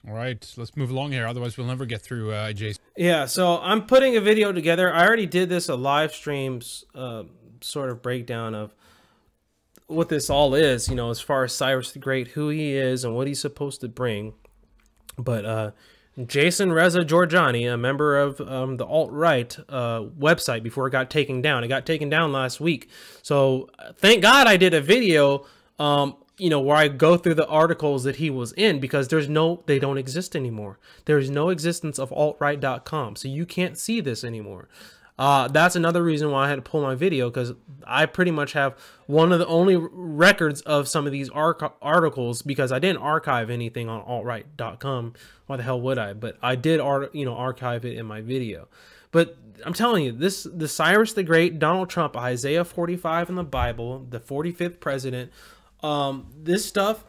All right, let's move along here. Otherwise, we'll never get through Jason. Yeah, so I'm putting a video together. I already did this, a live streams sort of breakdown of what this all is, you know, as far as Cyrus the Great, who he is and what he's supposed to bring. But Jason Reza Giorgiani, a member of the alt-right website before it got taken down. It got taken down last week. So thank God I did a video, you know, where I go through the articles that he was in, because they don't exist anymore. There's no existence of altright.com. So you can't see this anymore. That's another reason why I had to pull my video, because I pretty much have one of the only records of some of these articles, because I didn't archive anything on altright.com. Why the hell would I? But I did, archive it in my video. But I'm telling you, the Cyrus the Great, Donald Trump, Isaiah 45 in the Bible, the 45th president, this stuff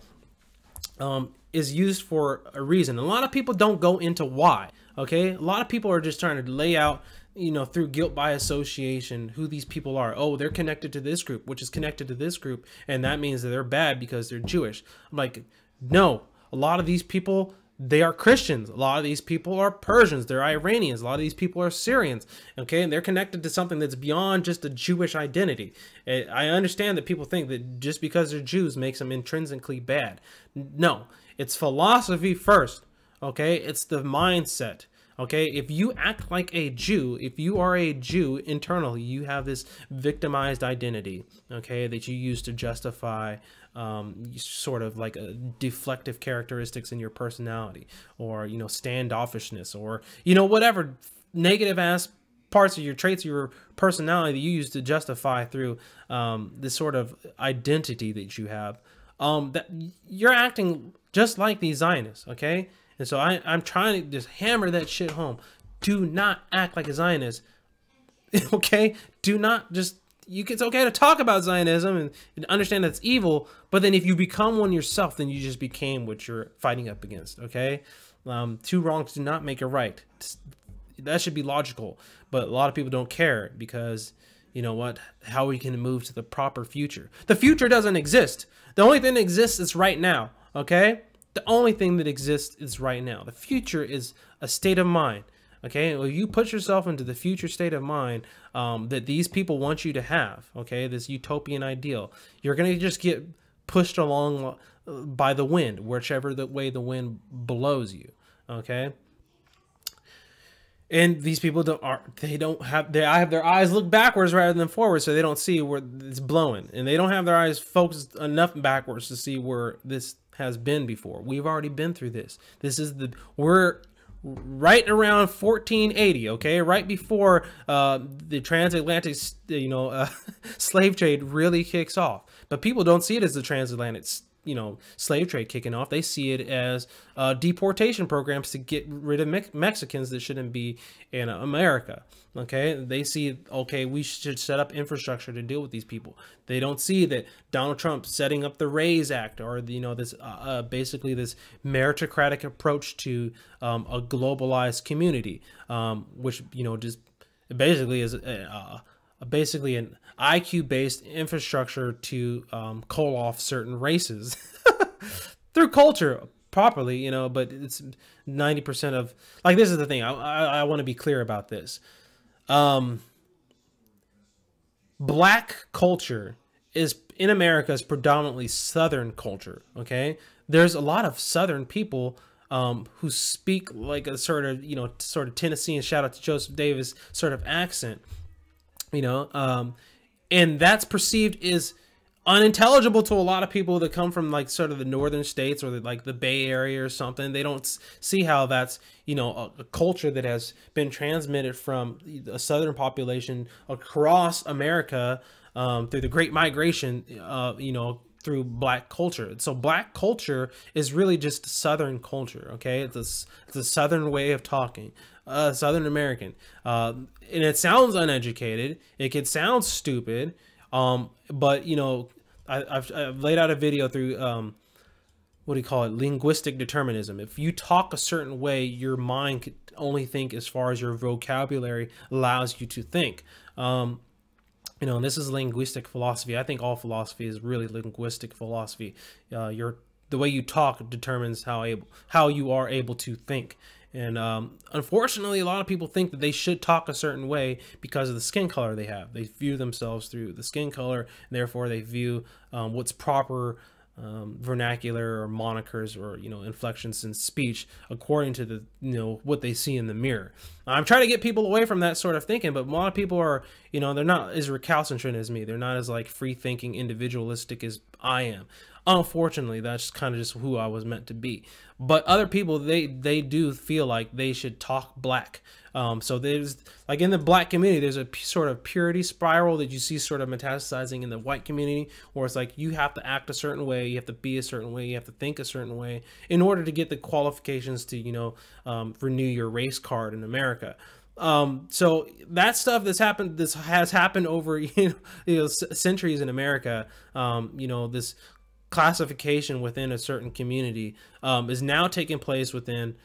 is used for a reason. A lot of people don't go into why. Okay, a lot of people are just trying to lay out, you know, through guilt by association, who these people are. Oh, they're connected to this group, which is connected to this group, and that means that they're bad because they're Jewish. I'm like, no, a lot of these people, they are Christians. A lot of these people are Persians. They're Iranians. A lot of these people are Syrians. Okay, and they're connected to something that's beyond just a Jewish identity. I understand that people think that just because they're Jews makes them intrinsically bad. No, it's philosophy first. Okay, it's the mindset. Okay, if you act like a Jew, if you are a Jew internally, you have this victimized identity, okay, that you use to justify sort of like a deflective characteristics in your personality, or, you know, standoffishness, or, you know, whatever negative ass parts of your traits of your personality that you use to justify through this sort of identity that you have, that you're acting just like these Zionists, okay? And so I'm trying to just hammer that shit home. Do not act like a Zionist. Okay? Do not just... It's okay to talk about Zionism and understand that it's evil, but then if you become one yourself, then you just became what you're fighting up against, okay? Two wrongs do not make a right. That should be logical, but a lot of people don't care because, you know what, how we can move to the proper future. The future doesn't exist. The only thing that exists is right now, okay? The only thing that exists is right now. The future is a state of mind. Okay, well, you put yourself into the future state of mind that these people want you to have. Okay, this utopian ideal. You're gonna just get pushed along by the wind, whichever the way the wind blows you. Okay, and these people have their eyes look backwards rather than forward, so they don't see where it's blowing, and they don't have their eyes focused enough backwards to see where this has been before. We've already been through this. We're right around 1480, okay, right before the transatlantic, slave trade really kicks off. But people don't see it as the transatlantic, slave trade kicking off. They see it as deportation programs to get rid of Mexicans that shouldn't be in America. Okay, they see, okay, we should set up infrastructure to deal with these people. They don't see that Donald Trump setting up the RAISE Act, or this basically this meritocratic approach to a globalized community, which just basically is basically an IQ-based infrastructure to cull off certain races through culture properly, but it's 90% of, like, this is the thing. I want to be clear about this. Black culture in America is predominantly Southern culture. Okay, there's a lot of Southern people who speak like a sort of Tennessean, shout out to Joseph Davis, sort of accent, and that's perceived as unintelligible to a lot of people that come from like sort of the northern states or like the Bay Area or something. They don't see how that's, you know, a culture that has been transmitted from a southern population across America through the Great Migration, you know, through black culture. So black culture is really just southern culture. Okay, it's a southern way of talking, Southern American, and it sounds uneducated. It could sound stupid, but you know, I've laid out a video through what do you call it, linguistic determinism. If you talk a certain way, your mind could only think as far as your vocabulary allows you to think. You know, and this is linguistic philosophy. I think all philosophy is really linguistic philosophy. The way you talk determines how you are able to think. And unfortunately, a lot of people think that they should talk a certain way because of the skin color they have. They view themselves through the skin color, and therefore they view what's proper vernacular or monikers or, you know, inflections in speech according to the, you know, what they see in the mirror. I'm trying to get people away from that sort of thinking, but a lot of people are, you know, they're not as recalcitrant as me. They're not as like free thinking, individualistic as I am. Unfortunately, that's kind of just who I was meant to be. But other people, they do feel like they should talk black. So there's, like in the black community, there's a sort of purity spiral that you see sort of metastasizing in the white community, where it's like you have to act a certain way, you have to be a certain way, you have to think a certain way in order to get the qualifications to, you know, renew your race card in America. So that stuff that's happened, this has happened over, you know, centuries in America. You know, this classification within a certain community is now taking place within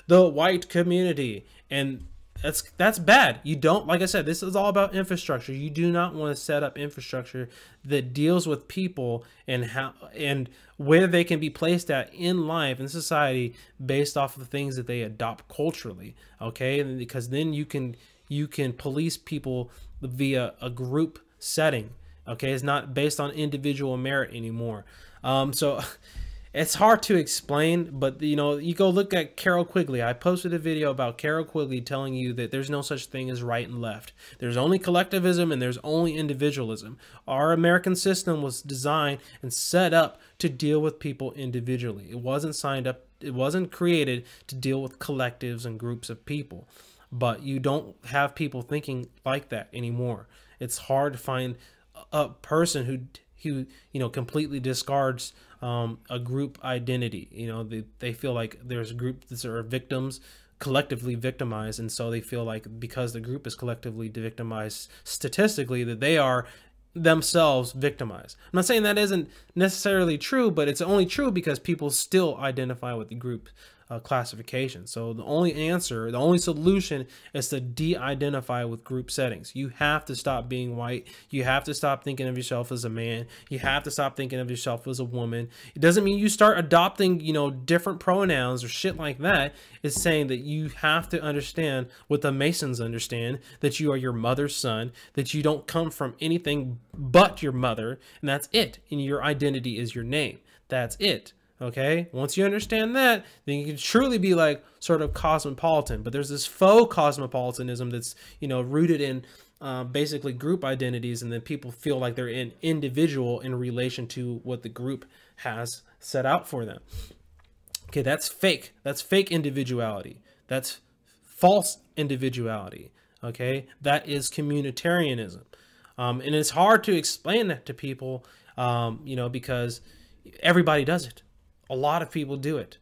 the white community, and that's bad. You don't, like I said, this is all about infrastructure. You do not want to set up infrastructure that deals with people and how and where they can be placed at in life in society based off of the things that they adopt culturally. Okay, and because then you can police people via a group setting. Okay, it's not based on individual merit anymore. So it's hard to explain, but you know, you go look at Carol Quigley. I posted a video about Carol Quigley telling you that there's no such thing as right and left. There's only collectivism and there's only individualism. Our American system was designed and set up to deal with people individually. It wasn't created to deal with collectives and groups of people. But you don't have people thinking like that anymore. It's hard to find a person who you know, completely discards a group identity. You know, they feel like there's groups that are victims, collectively victimized, and so they feel like because the group is collectively victimized statistically, that they are themselves victimized. I'm not saying that isn't necessarily true, but it's only true because people still identify with the group classification. So the only answer, the only solution is to de-identify with group settings. You have to stop being white. You have to stop thinking of yourself as a man. You have to stop thinking of yourself as a woman. It doesn't mean you start adopting, you know, different pronouns or shit like that. It's saying that you have to understand what the Masons understand, that you are your mother's son, that you don't come from anything but your mother, and that's it. And your identity is your name. That's it. Okay, once you understand that, then you can truly be like sort of cosmopolitan. But there's this faux cosmopolitanism that's, you know, rooted in basically group identities, and then people feel like they're an individual in relation to what the group has set out for them. Okay, that's fake. That's fake individuality. That's false individuality. Okay, that is communitarianism, and it's hard to explain that to people, you know, because everybody does it. A lot of people do it.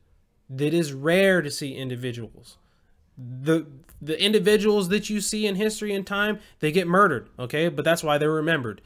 It is rare to see individuals. The individuals that you see in history and time, they get murdered, okay? But that's why they're remembered,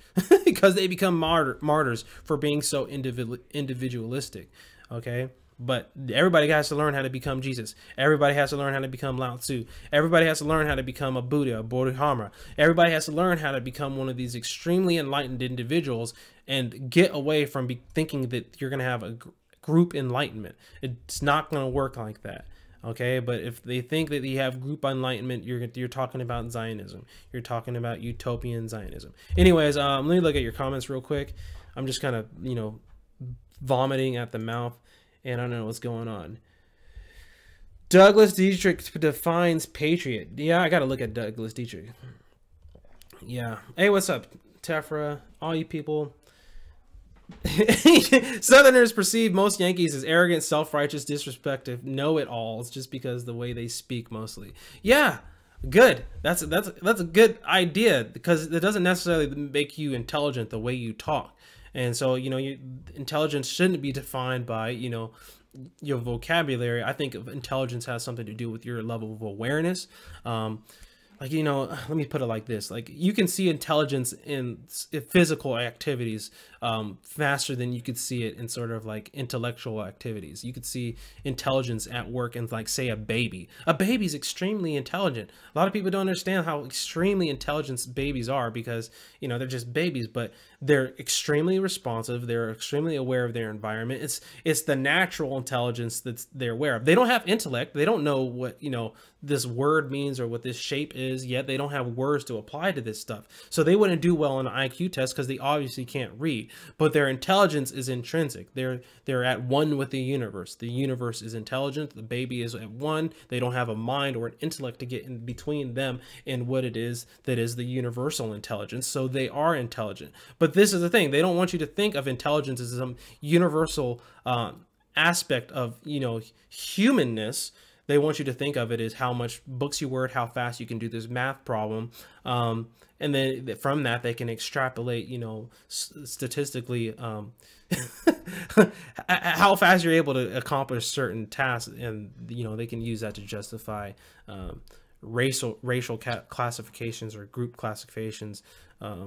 because they become martyrs for being so individualistic, okay? But everybody has to learn how to become Jesus. Everybody has to learn how to become Lao Tzu. Everybody has to learn how to become a Buddha, a Bodhidharma. Everybody has to learn how to become one of these extremely enlightened individuals and get away from thinking that you're going to have a group enlightenment. It's not going to work like that. Okay, but if they think that you have group enlightenment, you're talking about Zionism. You're talking about utopian Zionism. Anyways, let me look at your comments real quick. I'm just kind of, you know, vomiting at the mouth, and I don't know what's going on. Douglas Dietrich defines patriot. Yeah, I got to look at Douglas Dietrich. Yeah. Hey, what's up, Tefra? All you people. Southerners perceive most Yankees as arrogant, self-righteous, disrespectful, know-it-alls just because the way they speak mostly. Yeah, good. That's a good idea, because it doesn't necessarily make you intelligent the way you talk. And so, intelligence shouldn't be defined by, your vocabulary. I think intelligence has something to do with your level of awareness. Let me put it like this. Like, you can see intelligence in physical activities faster than you could see it in sort of like intellectual activities. You could see intelligence at work in, like, say, a baby. A baby's extremely intelligent. A lot of people don't understand how extremely intelligent babies are, because, they're just babies, but they're extremely responsive. They're extremely aware of their environment. It's the natural intelligence that they're aware of. They don't have intellect. They don't know what, this word means or what this shape is, yet they don't have words to apply to this stuff. So they wouldn't do well on an IQ test because they obviously can't read. But their intelligence is intrinsic. They're at one with the universe. The universe is intelligent. The baby is at one. They don't have a mind or an intellect to get in between them and what it is that is the universal intelligence. So they are intelligent. But this is the thing. They don't want you to think of intelligence as some universal aspect of, humanness. They want you to think of it as how much books you word, how fast you can do this math problem. And then from that, they can extrapolate, statistically, how fast you're able to accomplish certain tasks. And, they can use that to justify racial classifications or group classifications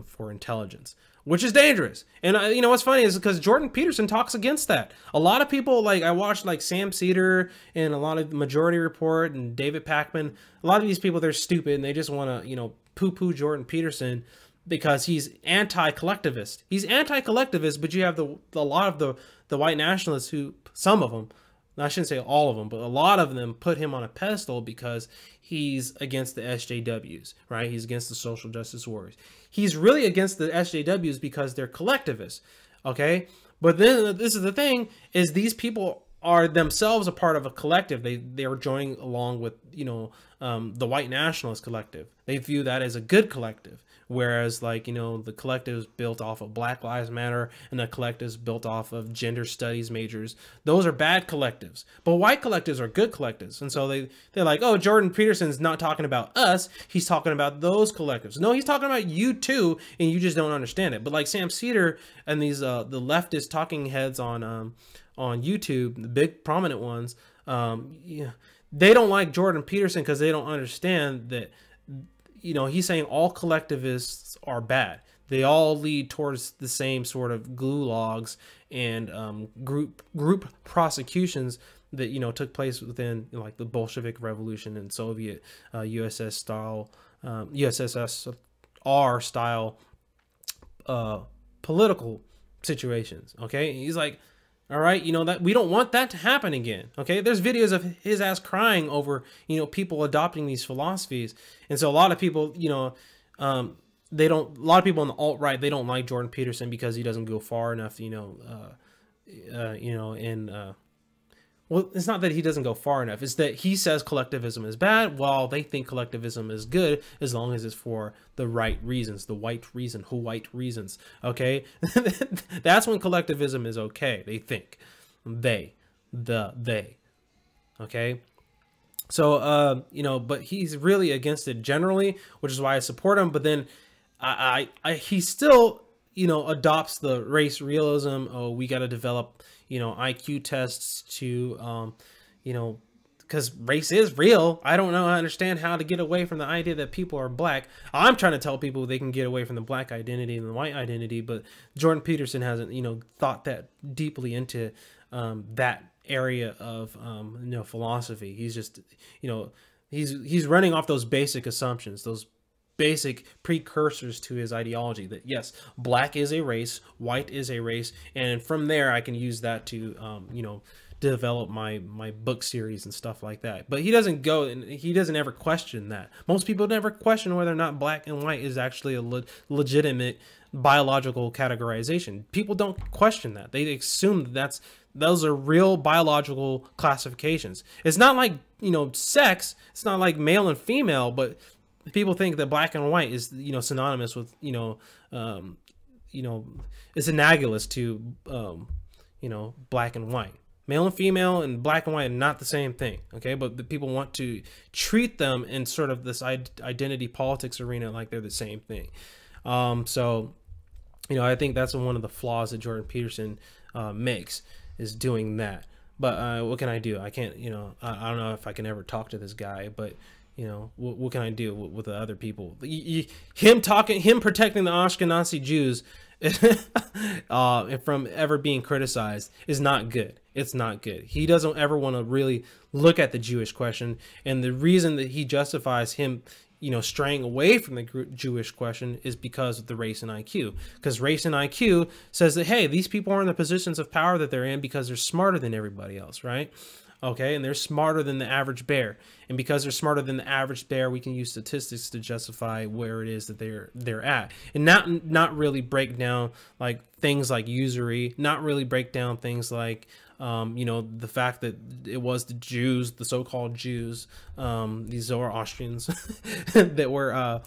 for intelligence, which is dangerous. And what's funny is because Jordan Peterson talks against that. A lot of people, like, I watched like Sam Cedar and a lot of Majority Report and David Pakman. A lot of these people, they're stupid and they just want to, poo-poo Jordan Peterson because he's anti-collectivist. He's anti-collectivist, but you have a lot of the white nationalists who, some of them, I shouldn't say all of them, but a lot of them put him on a pedestal because he's against the SJWs, right? He's against the social justice warriors. He's really against the SJWs because they're collectivists, okay? But then this is the thing, is these people are themselves a part of a collective. They are joining along with, the white nationalist collective. They view that as a good collective. Whereas, like, the collective is built off of Black Lives Matter and the collective is built off of gender studies majors. Those are bad collectives. But white collectives are good collectives. And so they're like, oh, Jordan Peterson's not talking about us. He's talking about those collectives. No, he's talking about you too, and you just don't understand it. But like Sam Cedar and these the leftist talking heads on YouTube, the big prominent ones, they don't like Jordan Peterson because they don't understand that, he's saying all collectivists are bad. They all lead towards the same sort of gulags and group prosecutions that took place within like the Bolshevik Revolution and Soviet USSR style political situations. Okay, he's like, all right, that we don't want that to happen again. Okay, there's videos of his ass crying over people adopting these philosophies, and so a lot of people a lot of people on the alt-right, they don't like Jordan Peterson because he doesn't go far enough well, it's not that he doesn't go far enough. It's that he says collectivism is bad while they think collectivism is good as long as it's for the right reasons, the white reasons. Okay. That's when collectivism is okay. They think they. Okay. So, but he's really against it generally, which is why I support him. But then he still, adopts the race realism. Oh, we got to develop, IQ tests to, because race is real. I don't know. I understand how to get away from the idea that people are black. I'm trying to tell people they can get away from the black identity and the white identity, but Jordan Peterson hasn't, thought that deeply into that area of, philosophy. He's just, he's running off those basic assumptions, those basic precursors to his ideology that yes, black is a race, white is a race, and from there I can use that to develop my book series and stuff like that. But he doesn't ever question that. Most people never question whether or not black and white is actually a legitimate biological categorization. People don't question that. They assume those are real biological classifications. It's not like sex. It's not like male and female, but people think that black and white is synonymous with it's analogous to, black and white. Male and female and black and white are not the same thing, okay? But the people want to treat them in sort of this identity politics arena like they're the same thing. So, I think that's one of the flaws that Jordan Peterson makes, is doing that. But what can I do? I can't, I don't know if I can ever talk to this guy, but, what can I do with the other people? Him protecting the Ashkenazi Jews from ever being criticized is not good. It's not good. He doesn't ever want to really look at the Jewish question. And the reason that he justifies him, straying away from the Jewish question is because of the race and IQ. Because race and IQ says that, hey, these people are in the positions of power that they're in because they're smarter than everybody else, right? Okay, and they're smarter than the average bear. And because they're smarter than the average bear, we can use statistics to justify where it is that they're at. And not really break down like things like usury, not really break down things like the fact that it was the Jews, the so-called Jews, these Zoroastrians that were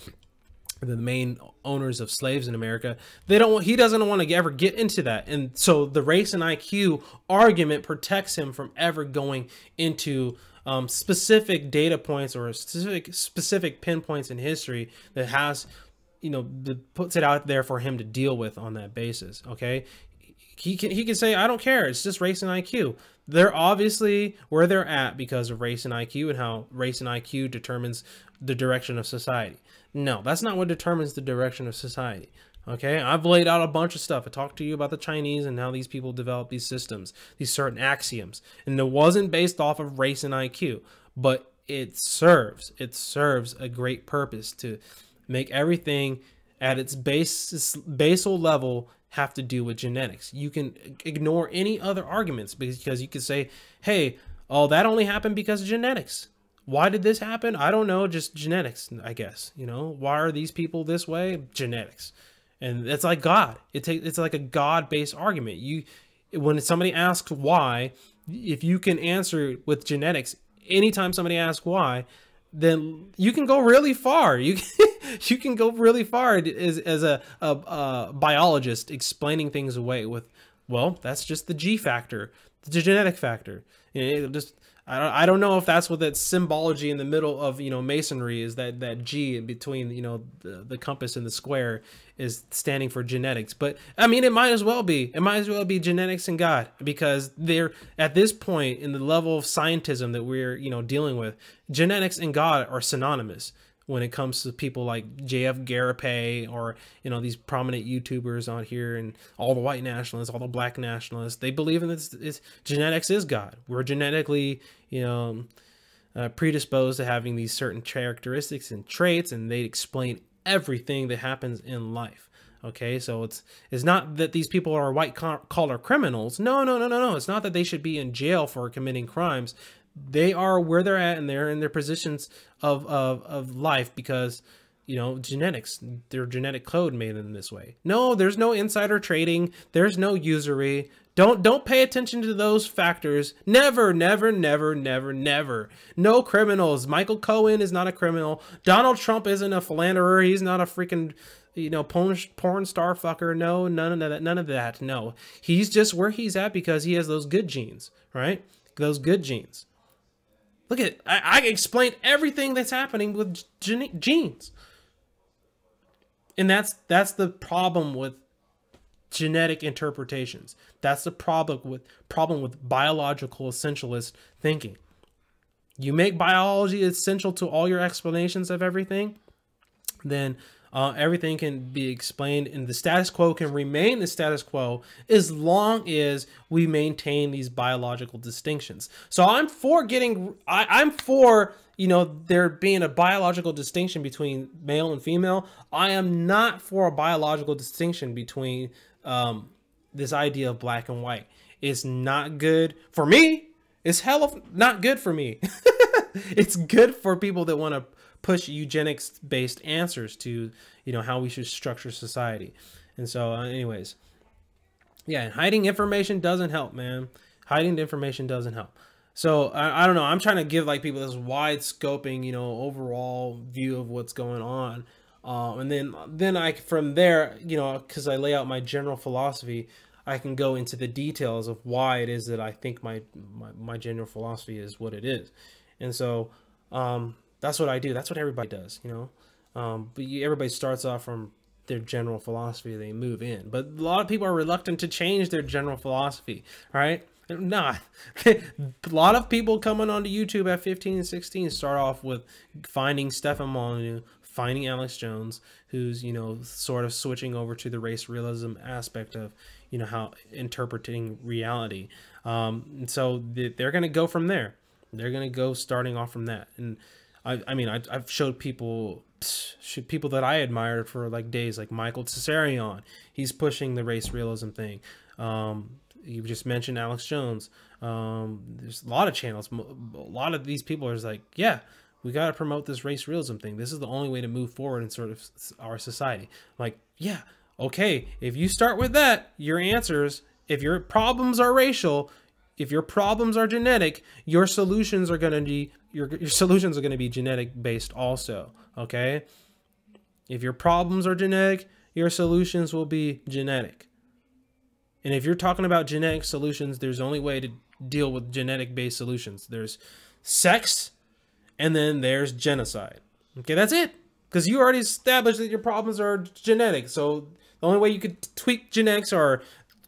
the main owners of slaves in America. He doesn't want to ever get into that. And so the race and IQ argument protects him from ever going into specific data points or specific pinpoints in history that has, that puts it out there for him to deal with on that basis. Okay. He can say, I don't care. It's just race and IQ. They're obviously where they're at because of race and IQ and how race and IQ determines the direction of society. No, that's not what determines the direction of society. Okay, I've laid out a bunch of stuff. I talked to you about the Chinese and how these people develop these systems, these certain axioms. And it wasn't based off of race and IQ, but it serves a great purpose to make everything at its basal level have to do with genetics. You can ignore any other arguments because you can say, hey, oh, that only happened because of genetics. Why did this happen? I don't know, just genetics, I guess. Why are these people this way? Genetics. And it's like God. It's like a God-based argument. When somebody asks why, if you can answer with genetics, anytime somebody asks why, then you can go really far. You can go really far as a biologist explaining things away with, well, that's just the G factor, the genetic factor. I don't know if that's what that symbology in the middle of, masonry is, that G in between, the compass and the square is standing for genetics. But I mean, it might as well be genetics and God, because they're at this point in the level of scientism that we're, dealing with, genetics and God are synonymous when it comes to people like J.F. Garapay or, these prominent YouTubers on here, and all the white nationalists, all the black nationalists. They believe in this genetics is God. We're genetically, predisposed to having these certain characteristics and traits, and they explain everything that happens in life. Okay, so it's not that these people are white collar criminals. No. It's not that they should be in jail for committing crimes. They are where they're at, and they're in their positions of life because, genetics, their genetic code made them this way. No, there's no insider trading. There's no usury. Don't pay attention to those factors. Never. No criminals. Michael Cohen is not a criminal. Donald Trump isn't a philanderer. He's not a freaking, porn star fucker. No, none of that. No, he's just where he's at because he has those good genes, right? Those good genes. Look at, I explained everything that's happening with genes. And that's the problem with genetic interpretations. That's the problem with biological essentialist thinking. You make biology essential to all your explanations of everything, then everything can be explained, and the status quo can remain the status quo as long as we maintain these biological distinctions. So I'm for there being a biological distinction between male and female. I am not for a biological distinction between this idea of black and white. It's not good for me. It's not good for me. It's good for people that want to push eugenics based answers to, how we should structure society. And so anyways, yeah, hiding information doesn't help, man. Hiding the information doesn't help. So I don't know. I'm trying to give like people this wide scoping, overall view of what's going on. And then I from there, you know, because I lay out my general philosophy, I can go into the details of why it is that I think my general philosophy is what it is. And so that's what I do. That's what everybody does, you know. But everybody starts off from their general philosophy, they move in. But a lot of people are reluctant to change their general philosophy, right? Nah. A lot of people coming onto YouTube at 15 and 16 start off with finding Stefan Molyneux, finding Alex Jones, who's, you know, sort of switching over to the race realism aspect of, you know, how interpreting reality. And so they're going to go from there. They're going to go starting off from that. And I mean, I've showed people that I admired for like days, like Michael Cesarion. He's pushing the race realism thing. You just mentioned Alex Jones. There's a lot of channels. A lot of these people are just like, yeah, we got to promote this race realism thing. This is the only way to move forward in sort of our society. Like, yeah, okay, if you start with that, your answers, if your problems are racial, if your problems are genetic, your solutions are going to be your solutions are going to be genetic based also, okay? If your problems are genetic, your solutions will be genetic. And if you're talking about genetic solutions, there's only way to deal with genetic based solutions. There's sex, and then there's genocide. Okay, that's it. Because you already established that your problems are genetic. So the only way you could tweak genetics are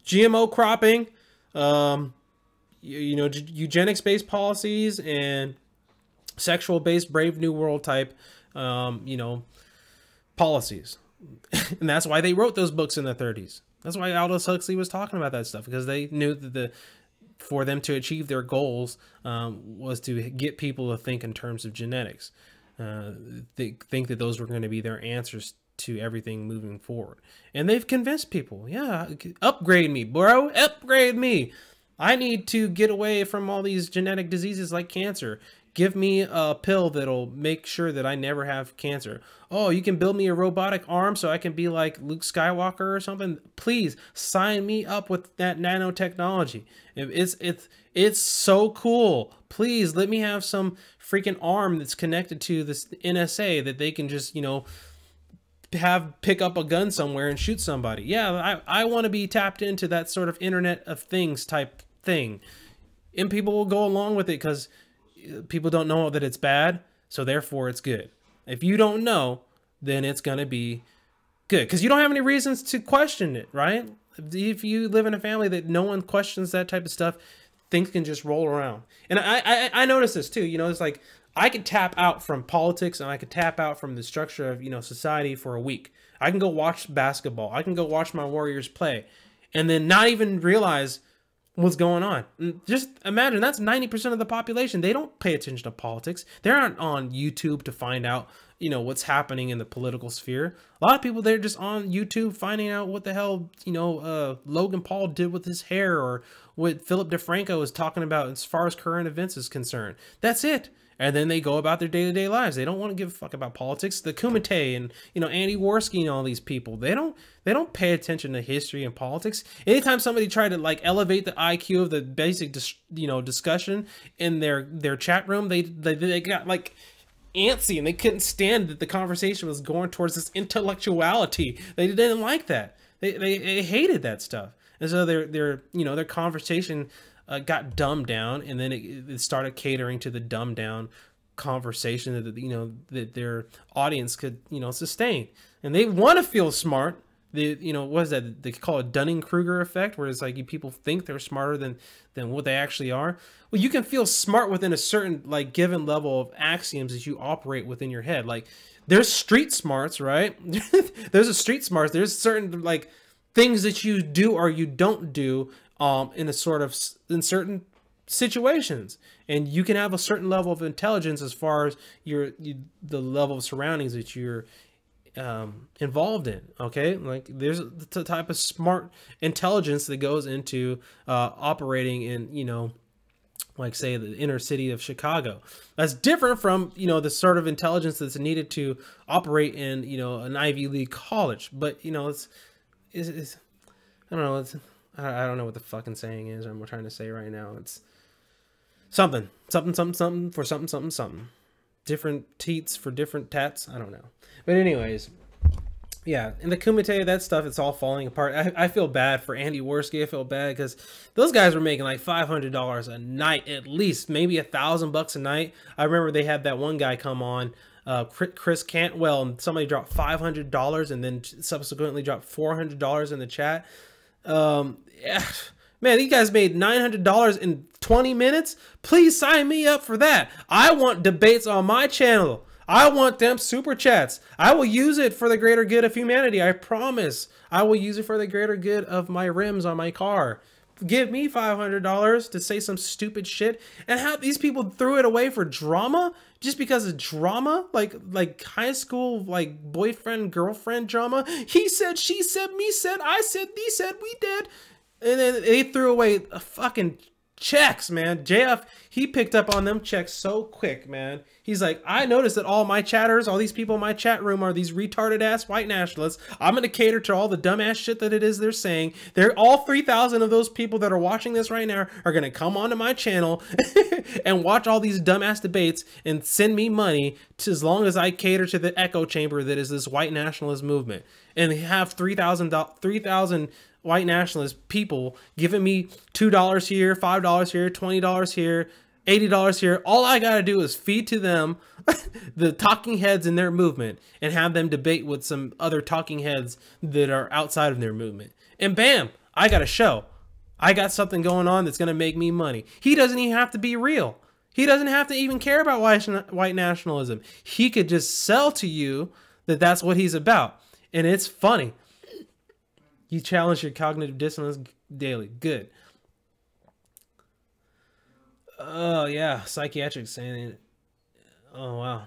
GMO cropping, you know, eugenics-based policies, and sexual-based Brave New World type, you know, policies. And that's why they wrote those books in the 30s. That's why Aldous Huxley was talking about that stuff, because they knew that for them to achieve their goals was to get people to think in terms of genetics. They think that those were going to be their answers to everything moving forward. And they've convinced people, yeah, upgrade me, bro, upgrade me. I need to get away from all these genetic diseases like cancer. Give me a pill that'll make sure that I never have cancer. Oh, you can build me a robotic arm so I can be like Luke Skywalker or something. Please sign me up with that nanotechnology. It's so cool. Please let me have some freaking arm that's connected to this NSA that they can just, you know, pick up a gun somewhere and shoot somebody. Yeah, I want to be tapped into that sort of Internet of Things type thing. And people will go along with it because people don't know that it's bad, so therefore it's good. If you don't know, then it's going to be good because you don't have any reasons to question it, right? If you live in a family that no one questions that type of stuff, things can just roll around. And I noticed this too, you know, it's like I could tap out from politics and I could tap out from the structure of, you know, society for a week. I can go watch basketball. I can go watch my Warriors play and then not even realize what's going on. Just imagine that's 90% of the population. They don't pay attention to politics. They aren't on YouTube to find out, you know, what's happening in the political sphere. A lot of people, they're just on YouTube finding out what the hell, you know, Logan Paul did with his hair or what Philip DeFranco is talking about as far as current events is concerned. That's it. And then they go about their day-to-day lives. They don't want to give a fuck about politics. The Kumite and, you know, Andy Worski and all these people, they don't pay attention to history and politics. Anytime somebody tried to like elevate the IQ of the basic, you know, discussion in their chat room, they got like antsy and they couldn't stand that the conversation was going towards this intellectuality. They didn't like that. They hated that stuff. And so their you know, their conversation got dumbed down, and then it started catering to the dumbed down conversation that, you know, that their audience could, you know, sustain. And they want to feel smart. You know, what is that? They call it Dunning-Kruger effect, where it's like people think they're smarter than what they actually are. Well, you can feel smart within a certain like given level of axioms that you operate within your head. Like there's street smarts, right? There's a street smarts. There's certain like things that you do or you don't do in certain situations, and you can have a certain level of intelligence as far as the level of surroundings that you're involved in. Okay, like there's the type of smart intelligence that goes into operating in, you know, like say the inner city of Chicago. That's different from, you know, the sort of intelligence that's needed to operate in, you know, an Ivy League college. But you know, it's I don't know. I don't know what the fucking saying is I'm trying to say right now. It's something for something. Different teats for different tats. I don't know. But anyways, Yeah, and the Kumite, that stuff, it's all falling apart. I feel bad for Andy Worski. I feel bad because those guys were making like $500 a night at least, maybe $1,000 a night. I remember they had that one guy come on, Chris Cantwell, and somebody dropped $500 and then subsequently dropped $400 in the chat. Yeah, man, these guys made $900 in 20 minutes. Please sign me up for that. I want debates on my channel. I want them super chats. I will use it for the greater good of humanity. I promise. I will use it for the greater good of my rims on my car. Give me $500 to say some stupid shit. And how these people threw it away for drama? Just because of drama? Like high school, like boyfriend, girlfriend drama? He said, she said, me said, I said, thee said, we did. And then they threw away a fucking checks, man. JF, he picked up on them checks so quick, man. He's like, I noticed that all my chatters, all these people in my chat room are these retarded ass white nationalists. I'm going to cater to all the dumbass shit that it is they're saying. They're all 3,000 of those people that are watching this right now are going to come onto my channel and watch all these dumbass debates and send me money to, as long as I cater to the echo chamber that is this white nationalist movement. And have 3,000 white nationalist people giving me $2 here, $5 here, $20 here, $80 here. All I gotta do is feed to them the talking heads in their movement and have them debate with some other talking heads that are outside of their movement. And bam, I got a show. I got something going on that's gonna make me money. He doesn't even have to be real. He doesn't have to even care about white nationalism. He could just sell to you that that's what he's about. And it's funny. You challenge your cognitive dissonance daily. Good. Oh, yeah. Psychiatric saying... Oh, wow.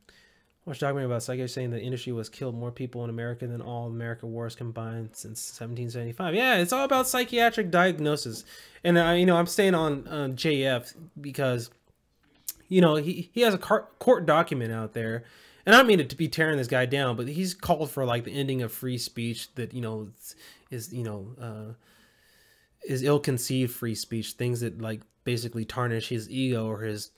I was talking about psychiatric saying the industry was killed more people in America than all American wars combined since 1775. Yeah, it's all about psychiatric diagnosis. And, I'm staying on JF because, he has a court document out there. And I don't mean to be tearing this guy down, but he's called for like the ending of free speech that, is ill-conceived free speech, things that like basically tarnish his ego or his,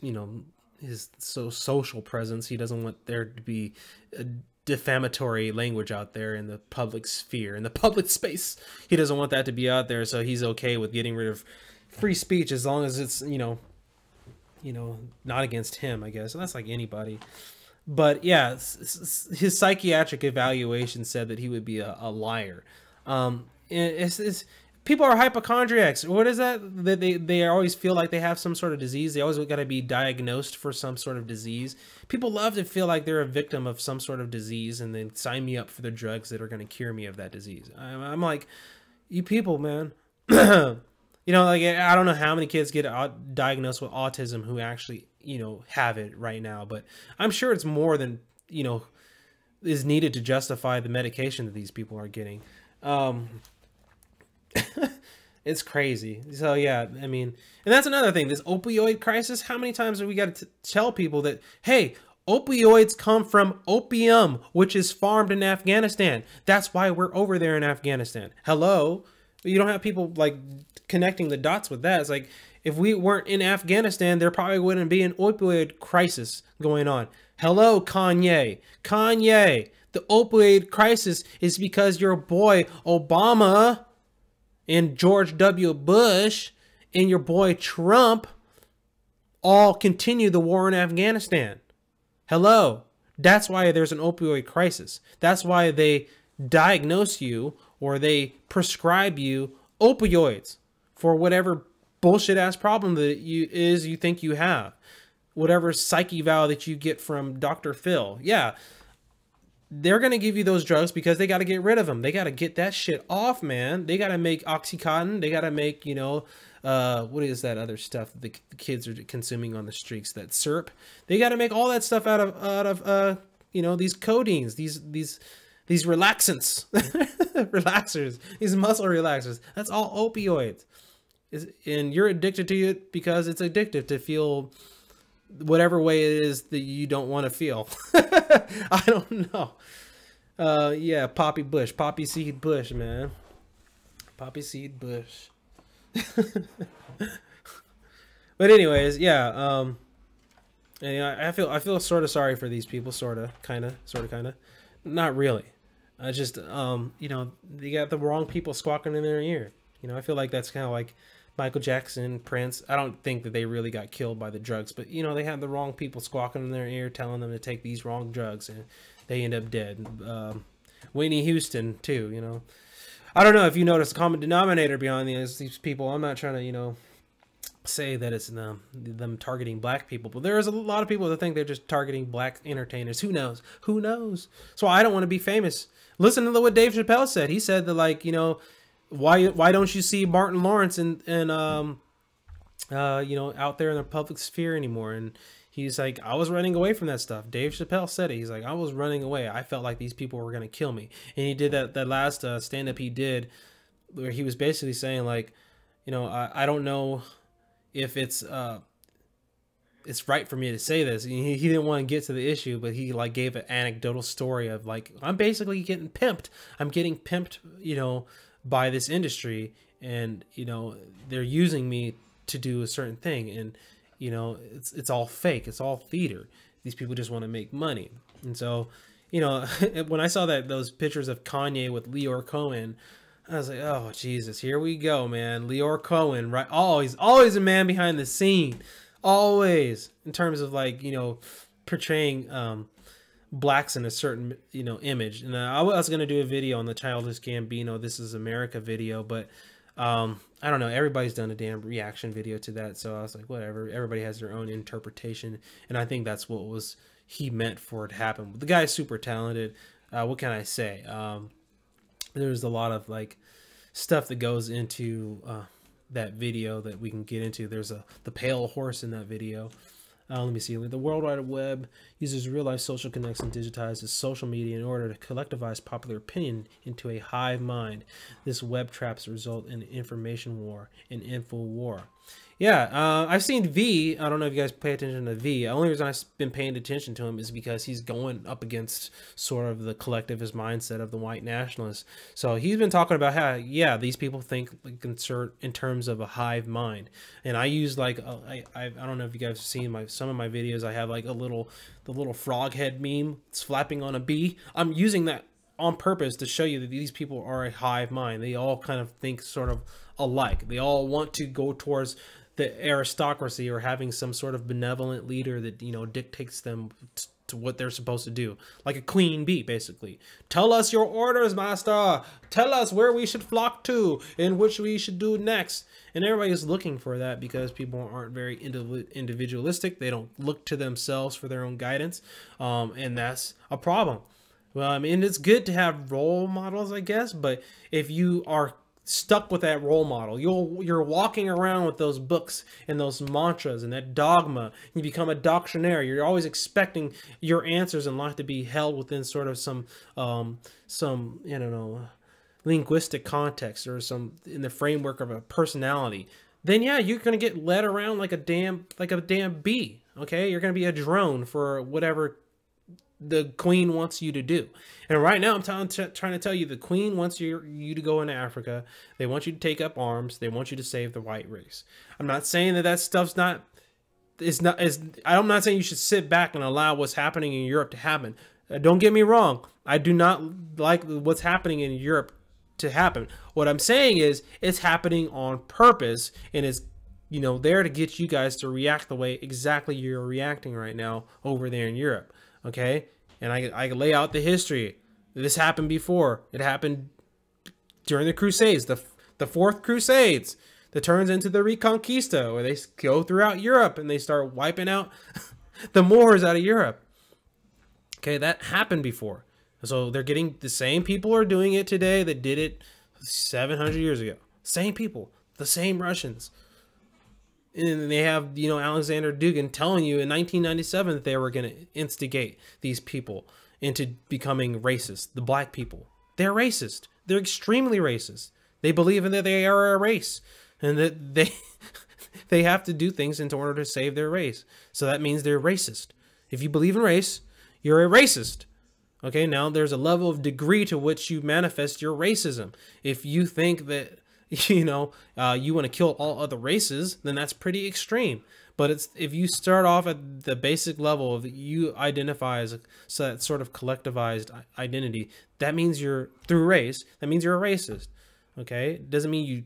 his social presence. He doesn't want there to be a defamatory language out there in the public sphere, in the public space. He doesn't want that to be out there. So he's okay with getting rid of free speech as long as it's, not against him, I guess. And that's like anybody. But yeah, his psychiatric evaluation said that he would be a liar. People are hypochondriacs. What is that? That they always feel like they have some sort of disease. They always got to be diagnosed for some sort of disease. People love to feel like they're a victim of some sort of disease and then sign me up for the drugs that are going to cure me of that disease. I'm like, you people, man. Like I don't know how many kids get diagnosed with autism who actually have it right now, but I'm sure it's more than is needed to justify the medication that these people are getting. It's crazy. So yeah, I mean, and that's another thing, this opioid crisis. How many times have we got to tell people that, hey, opioids come from opium, which is farmed in Afghanistan. That's why we're over there in Afghanistan. Hello? You don't have people like connecting the dots with that. It's like, if we weren't in Afghanistan, there probably wouldn't be an opioid crisis going on. Hello, Kanye. Kanye, the opioid crisis is because your boy Obama and George W. Bush and your boy Trump all continue the war in Afghanistan. Hello. That's why there's an opioid crisis. That's why they diagnose you or they prescribe you opioids for whatever bullshit ass problem that you think you have, whatever psyche valve that you get from Dr. Phil. Yeah, they're gonna give you those drugs because they got to get rid of them. They got to get that shit off, man. They got to make Oxycontin. They got to make what is that other stuff that the kids are consuming on the streets? That syrup. They got to make all that stuff out of these codeines, these relaxants, relaxers, these muscle relaxers. That's all opioids. And you're addicted to it because it's addictive to feel whatever way it is that you don't want to feel. I don't know. Yeah, poppy seed bush, man. Poppy seed bush. But anyways, yeah. And I feel sort of sorry for these people, kind of. Not really. Just you know, they got the wrong people squawking in their ear. You know, I feel like that's kind of like Michael Jackson, Prince. I don't think that they really got killed by the drugs, but you know, they had the wrong people squawking in their ear, telling them to take these wrong drugs, and they end up dead. Whitney Houston too. You know, I don't know if you notice the common denominator behind these people. I'm not trying to, you know, say that it's them targeting black people, but there is a lot of people that think they're just targeting black entertainers. Who knows? Who knows? So I don't want to be famous. Listen to what Dave Chappelle said. He said that, like, you know, why don't you see Martin Lawrence and you know, out there in the public sphere anymore? And he's like, I was running away from that stuff. Dave Chappelle said it. He's like, I was running away. I felt like these people were going to kill me. And he did that last stand-up he did, where he was basically saying, like, you know, I don't know if it's right for me to say this. He didn't want to get to the issue, but he like gave an anecdotal story of like, I'm basically getting pimped. I'm getting pimped, you know, by this industry, and you know, they're using me to do a certain thing, and you know, it's all fake. It's all theater. These people just want to make money. And so, you know, when I saw those pictures of Kanye with Leor Cohen, I was like, oh Jesus, here we go, man. Leor Cohen, right? Always a man behind the scene, always, in terms of like, you know, portraying blacks in a certain, you know, image. And I was gonna do a video on the Childish Gambino "This Is America" video, but I don't know. Everybody's done a damn reaction video to that, so I was like, whatever. Everybody has their own interpretation, and I think that's what he meant for it to happen. The guy's super talented. What can I say? There's a lot of like stuff that goes into that video that we can get into. There's the pale horse in that video. Let me see. The World Wide Web uses real-life social connects and digitizes social media in order to collectivize popular opinion into a hive mind. This web traps result in information war and info war. Yeah, I've seen V. I don't know if you guys pay attention to V. The only reason I've been paying attention to him is because he's going up against sort of the collectivist mindset of the white nationalists. So he's been talking about how, yeah, these people think like in terms of a hive mind. And I use like, I don't know if you guys have seen some of my videos. I have like the little frog head meme. It's flapping on a bee. I'm using that on purpose to show you that these people are a hive mind. They all kind of think sort of alike. They all want to go towards the aristocracy or having some sort of benevolent leader that, you know, dictates them to what they're supposed to do, like a queen bee, basically. Tell us your orders, master. Tell us where we should flock to and which we should do next. And everybody's looking for that because people aren't very individualistic. They don't look to themselves for their own guidance, and that's a problem. Well, I mean, it's good to have role models, I guess, but if you are stuck with that role model, you're walking around with those books and those mantras and that dogma, you become a doctrinaire. You're always expecting your answers in life to be held within sort of some you know, linguistic context or some in the framework of a personality. Then yeah, you're gonna get led around like a damn bee. Okay, you're gonna be a drone for whatever the queen wants you to do. And right now I'm trying to tell you, the queen wants you to go into Africa. They want you to take up arms. They want you to save the white race. I'm not saying that stuff's not, I'm not saying you should sit back and allow what's happening in Europe to happen. Don't get me wrong. I do not like what's happening in Europe to happen. What I'm saying is it's happening on purpose, and it's, you know, there to get you guys to react the way exactly you're reacting right now over there in Europe. Okay, and I lay out the history. This happened before. It happened during the Crusades, the Fourth Crusades, that turns into the Reconquista, where they go throughout Europe and they start wiping out the Moors out of Europe. Okay, that happened before. So they're getting, the same people are doing it today that did it 700 years ago. Same people, the same Russians. And they have, you know, Alexander Dugin telling you in 1997 that they were going to instigate these people into becoming racist. The black people. They're racist. They're extremely racist. They believe in that they are a race and that they have to do things in order to save their race. So that means they're racist. If you believe in race, you're a racist. Okay, now there's a level of degree to which you manifest your racism. If you think that, you know, you want to kill all other races, then that's pretty extreme. But it's if you start off at the basic level of you identify as that sort of collectivized identity, that means you're through race. That means you're a racist. Okay, it doesn't mean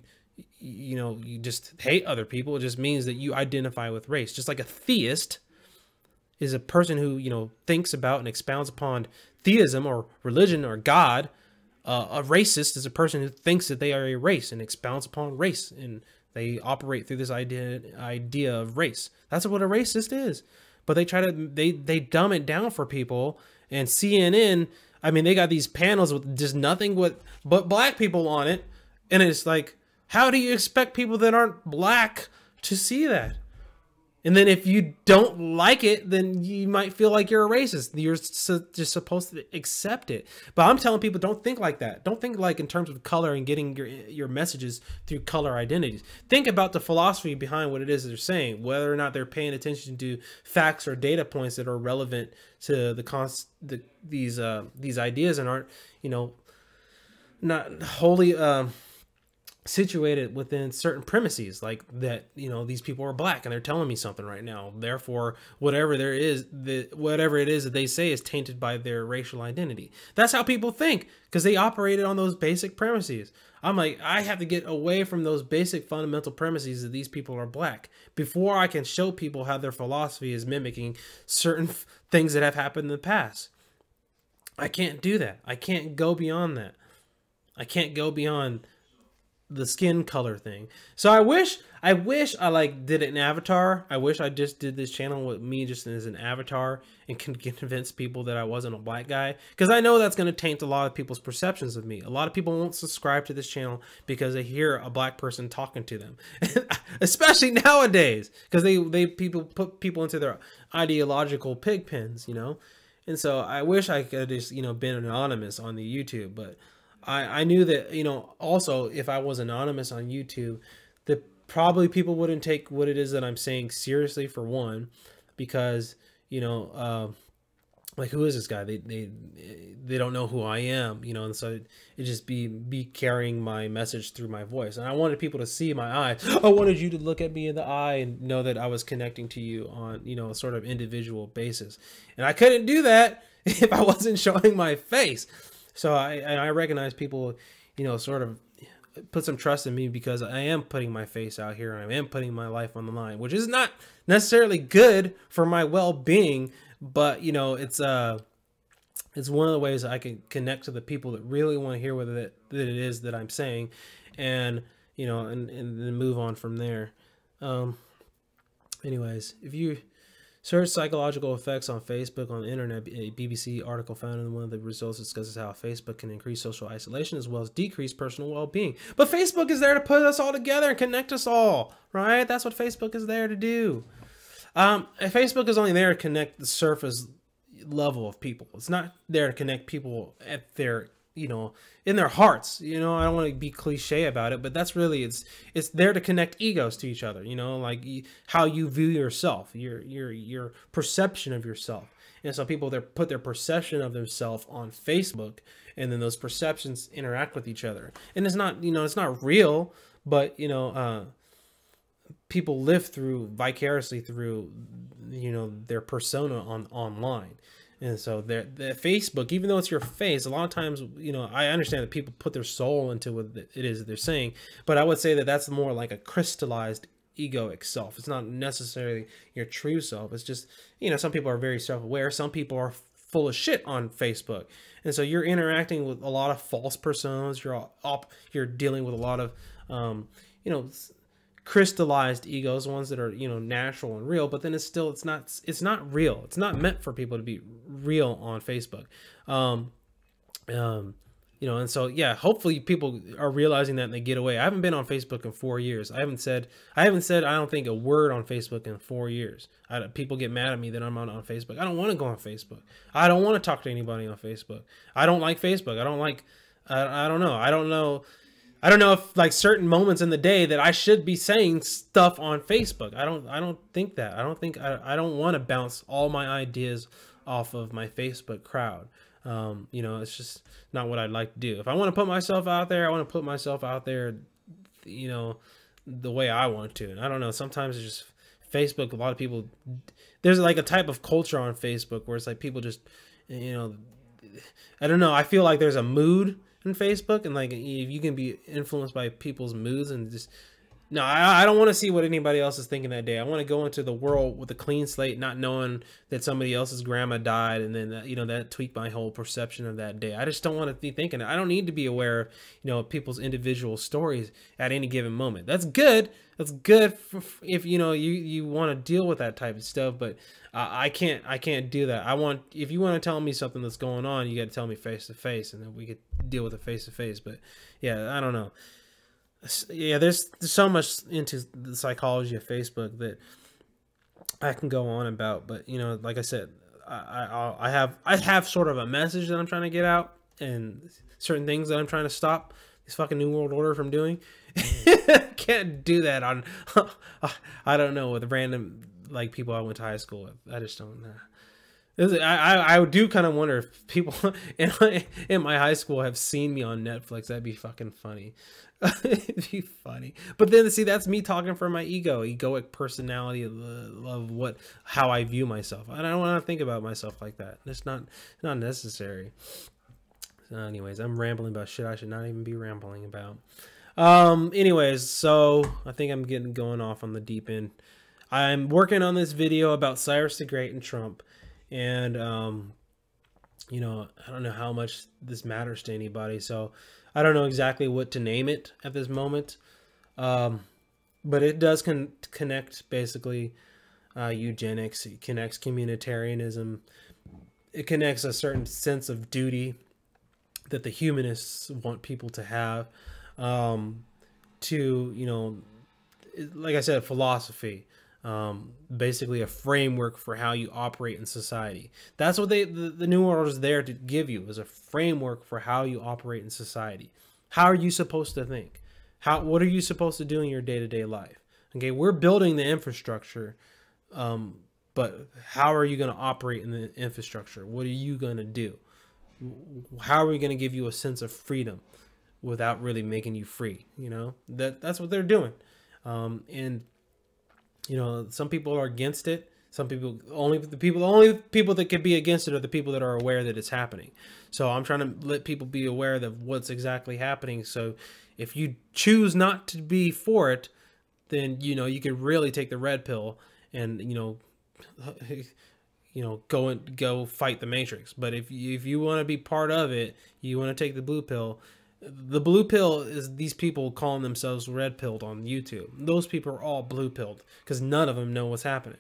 you just hate other people. It just means that you identify with race. Just like a theist is a person who thinks about and expounds upon theism or religion or God. A racist is a person who thinks that they are a race and expounds upon race, and they operate through this idea of race. That's what a racist is. But they try to they dumb it down for people. And CNN, I mean, they got these panels with just nothing but black people on it, and it's like, how do you expect people that aren't black to see that? And then if you don't like it, then you might feel like you're a racist. You're just supposed to accept it. But I'm telling people, don't think like that. Don't think like in terms of color and getting your messages through color identities. Think about the philosophy behind what it is they're saying, whether or not they're paying attention to facts or data points that are relevant to these ideas and aren't, not wholly situated within certain premises, like that these people are black and they're telling me something right now, therefore whatever it is that they say is tainted by their racial identity. That's how people think, because they operated on those basic premises. I'm like, I have to get away from those basic fundamental premises that these people are black before I can show people how their philosophy is mimicking certain things that have happened in the past. I can't do that. I can't go beyond that. I can't go beyond the skin color thing. So I wish I like did it in Avatar. I wish I just did this channel with me just as an avatar and can convince people that I wasn't a black guy, because I know that's going to taint a lot of people's perceptions of me. A lot of people won't subscribe to this channel because they hear a black person talking to them, especially nowadays, because people put people into their ideological pig pens, And so I wish I could just been anonymous on the YouTube, but I knew that, also if I was anonymous on YouTube, that probably people wouldn't take what it is that I'm saying seriously, for one, because, like, who is this guy? They don't know who I am, and so it just be carrying my message through my voice. And I wanted people to see my eyes. I wanted you to look at me in the eye and know that I was connecting to you on, a sort of individual basis. And I couldn't do that if I wasn't showing my face. So I recognize people, sort of put some trust in me because I am putting my face out here and I am putting my life on the line, which is not necessarily good for my well-being, but it's one of the ways I can connect to the people that really want to hear what it is that I'm saying, and and then move on from there. Anyways, if you search psychological effects on Facebook on the internet, a BBC article found in one of the results discusses how Facebook can increase social isolation as well as decrease personal well-being. But Facebook is there to put us all together and connect us all, right? That's what Facebook is there to do. Facebook is only there to connect the surface level of people. It's not there to connect people at their, in their hearts. I don't want to be cliche about it, but that's really, it's there to connect egos to each other, like how you view yourself, your perception of yourself. And so people there put their perception of themselves on Facebook, and then those perceptions interact with each other. And it's not, it's not real, but people live vicariously through, their persona online. And so the Facebook, even though it's your face, a lot of times, I understand that people put their soul into what it is that they're saying, but I would say that that's more like a crystallized egoic self. It's not necessarily your true self. It's just, some people are very self-aware. Some people are full of shit on Facebook. And so you're interacting with a lot of false personas. You're dealing with a lot of, crystallized egos, ones that are natural and real, but then it's not real. It's not meant for people to be real on Facebook. And so yeah, hopefully people are realizing that and they get away. I haven't been on Facebook in 4 years. I haven't said I don't think a word on Facebook in 4 years. People get mad at me that I'm on Facebook. I don't want to go on Facebook. I don't want to talk to anybody on Facebook. I don't like Facebook. I don't know. I don't know if like certain moments in the day that I should be saying stuff on Facebook. I don't think that. I don't want to bounce all my ideas off of my Facebook crowd. It's just not what I'd like to do. If I want to put myself out there, I want to put myself out there you know, the way I want to. And I don't know, sometimes it's just Facebook, a lot of people, there's like a type of culture on Facebook where it's like people just, you know, I don't know, I feel like there's a mood in Facebook, and like you can be influenced by people's moods, and just, no, I don't want to see what anybody else is thinking that day. I want to go into the world with a clean slate, not knowing that somebody else's grandma died, and then you know, that tweaked my whole perception of that day. I just don't want to be thinking. I don't need to be aware of, you know, people's individual stories at any given moment. That's good. That's good if you know you want to deal with that type of stuff. But I can't do that. If you want to tell me something that's going on, you got to tell me face to face, and then we could deal with it face to face. But yeah, I don't know. Yeah, there's so much into the psychology of Facebook that I can go on about, but you know, like I said, I have sort of a message that I'm trying to get out, and certain things that I'm trying to stop this fucking New World Order from doing. Can't do that on I don't know, with random like people I went to high school with. I just don't know. I do kind of wonder if people in my high school have seen me on Netflix. That'd be fucking funny. It'd be funny. But then, see, that's me talking for my egoic personality of how I view myself. I don't want to think about myself like that. It's not necessary. So anyways, I'm rambling about shit I should not even be rambling about. Anyways, so I think I'm going off on the deep end. I'm working on this video about Cyrus the Great and Trump. And, you know, I don't know how much this matters to anybody, so I don't know exactly what to name it at this moment. But it does connect, basically, eugenics. It connects communitarianism. It connects a certain sense of duty that the humanists want people to have, to, you know, like I said, philosophy. Basically a framework for how you operate in society. That's what the New World is there to give you, is a framework for how you operate in society. How are you supposed to think? What are you supposed to do in your day-to-day life? Okay, we're building the infrastructure, but how are you going to operate in the infrastructure? What are you going to do? How are we going to give you a sense of freedom without really making you free? You know, that's what they're doing. And you know, some people are against it. Some people, the only people that can be against it are the people that are aware that it's happening. So I'm trying to let people be aware of what's exactly happening. So if you choose not to be for it, then, you know, you can really take the red pill and, you know, go fight the Matrix. But if you want to be part of it, you want to take the blue pill. The blue pill is these people calling themselves red pilled on YouTube. Those people are all blue pilled because none of them know what's happening.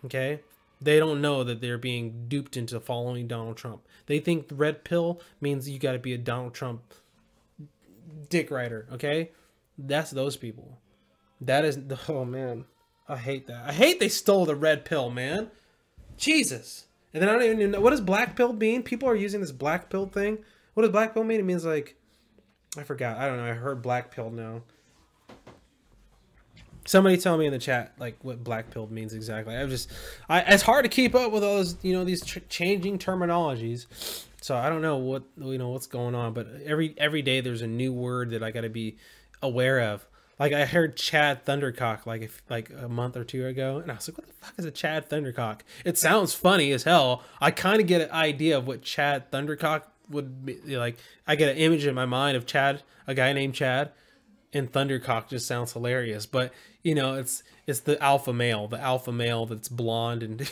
Okay? They don't know that they're being duped into following Donald Trump. They think the red pill means you got to be a Donald Trump dick rider. Okay? That's those people. That is, oh man, I hate that. I hate they stole the red pill, man. Jesus. And then I don't even know, what does black pill mean? People are using this black pill thing. What does black pill mean? It means like, I forgot. I don't know. I heard black pill now. Somebody tell me in the chat like what black pill means exactly. It's hard to keep up with all those, you know, these changing terminologies. So I don't know what's going on, but every day there's a new word that I got to be aware of. Like I heard Chad Thundercock like a month or two ago, and I was like, what the fuck is a Chad Thundercock? It sounds funny as hell. I kind of get an idea of what Chad Thundercock would be like. I get an image in my mind of Chad, a guy named Chad, and Thundercock just sounds hilarious. But you know, it's the alpha male that's blonde, and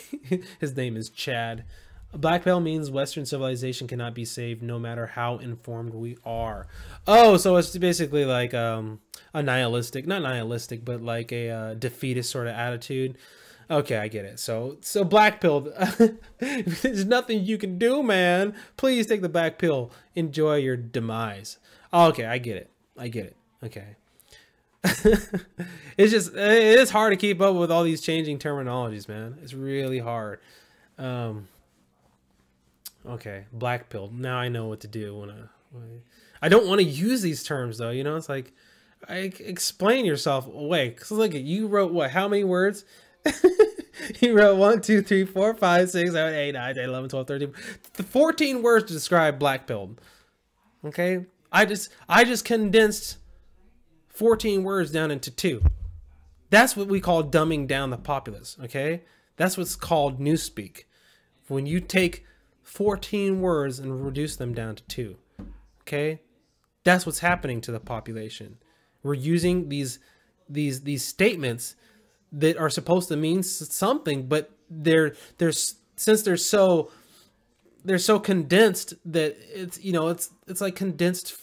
his name is Chad. Black pill means Western civilization cannot be saved no matter how informed we are. Oh, so it's basically like a nihilistic, not nihilistic, but like a defeatist sort of attitude. Okay, I get it. So black pill, there's nothing you can do, man. Please take the black pill. Enjoy your demise. Oh, okay, I get it. Okay. It is hard to keep up with all these changing terminologies, man. It's really hard. Okay, black pill. Now I know what to do when I don't want to use these terms though. You know, it's like, explain yourself away. Cause look at, you wrote what? How many words? You wrote 1, 2, 3, 4, 5, 6, 7, 8, 9, 10, 11, 12, 13, 14 words to describe black pilled. Okay, I just condensed 14 words down into 2. That's what we call dumbing down the populace, okay? That's what's called newspeak. When you take 14 words and reduce them down to 2, okay? That's what's happening to the population. We're using these statements that are supposed to mean something, but since they're so condensed that it's, you know, it's like condensed.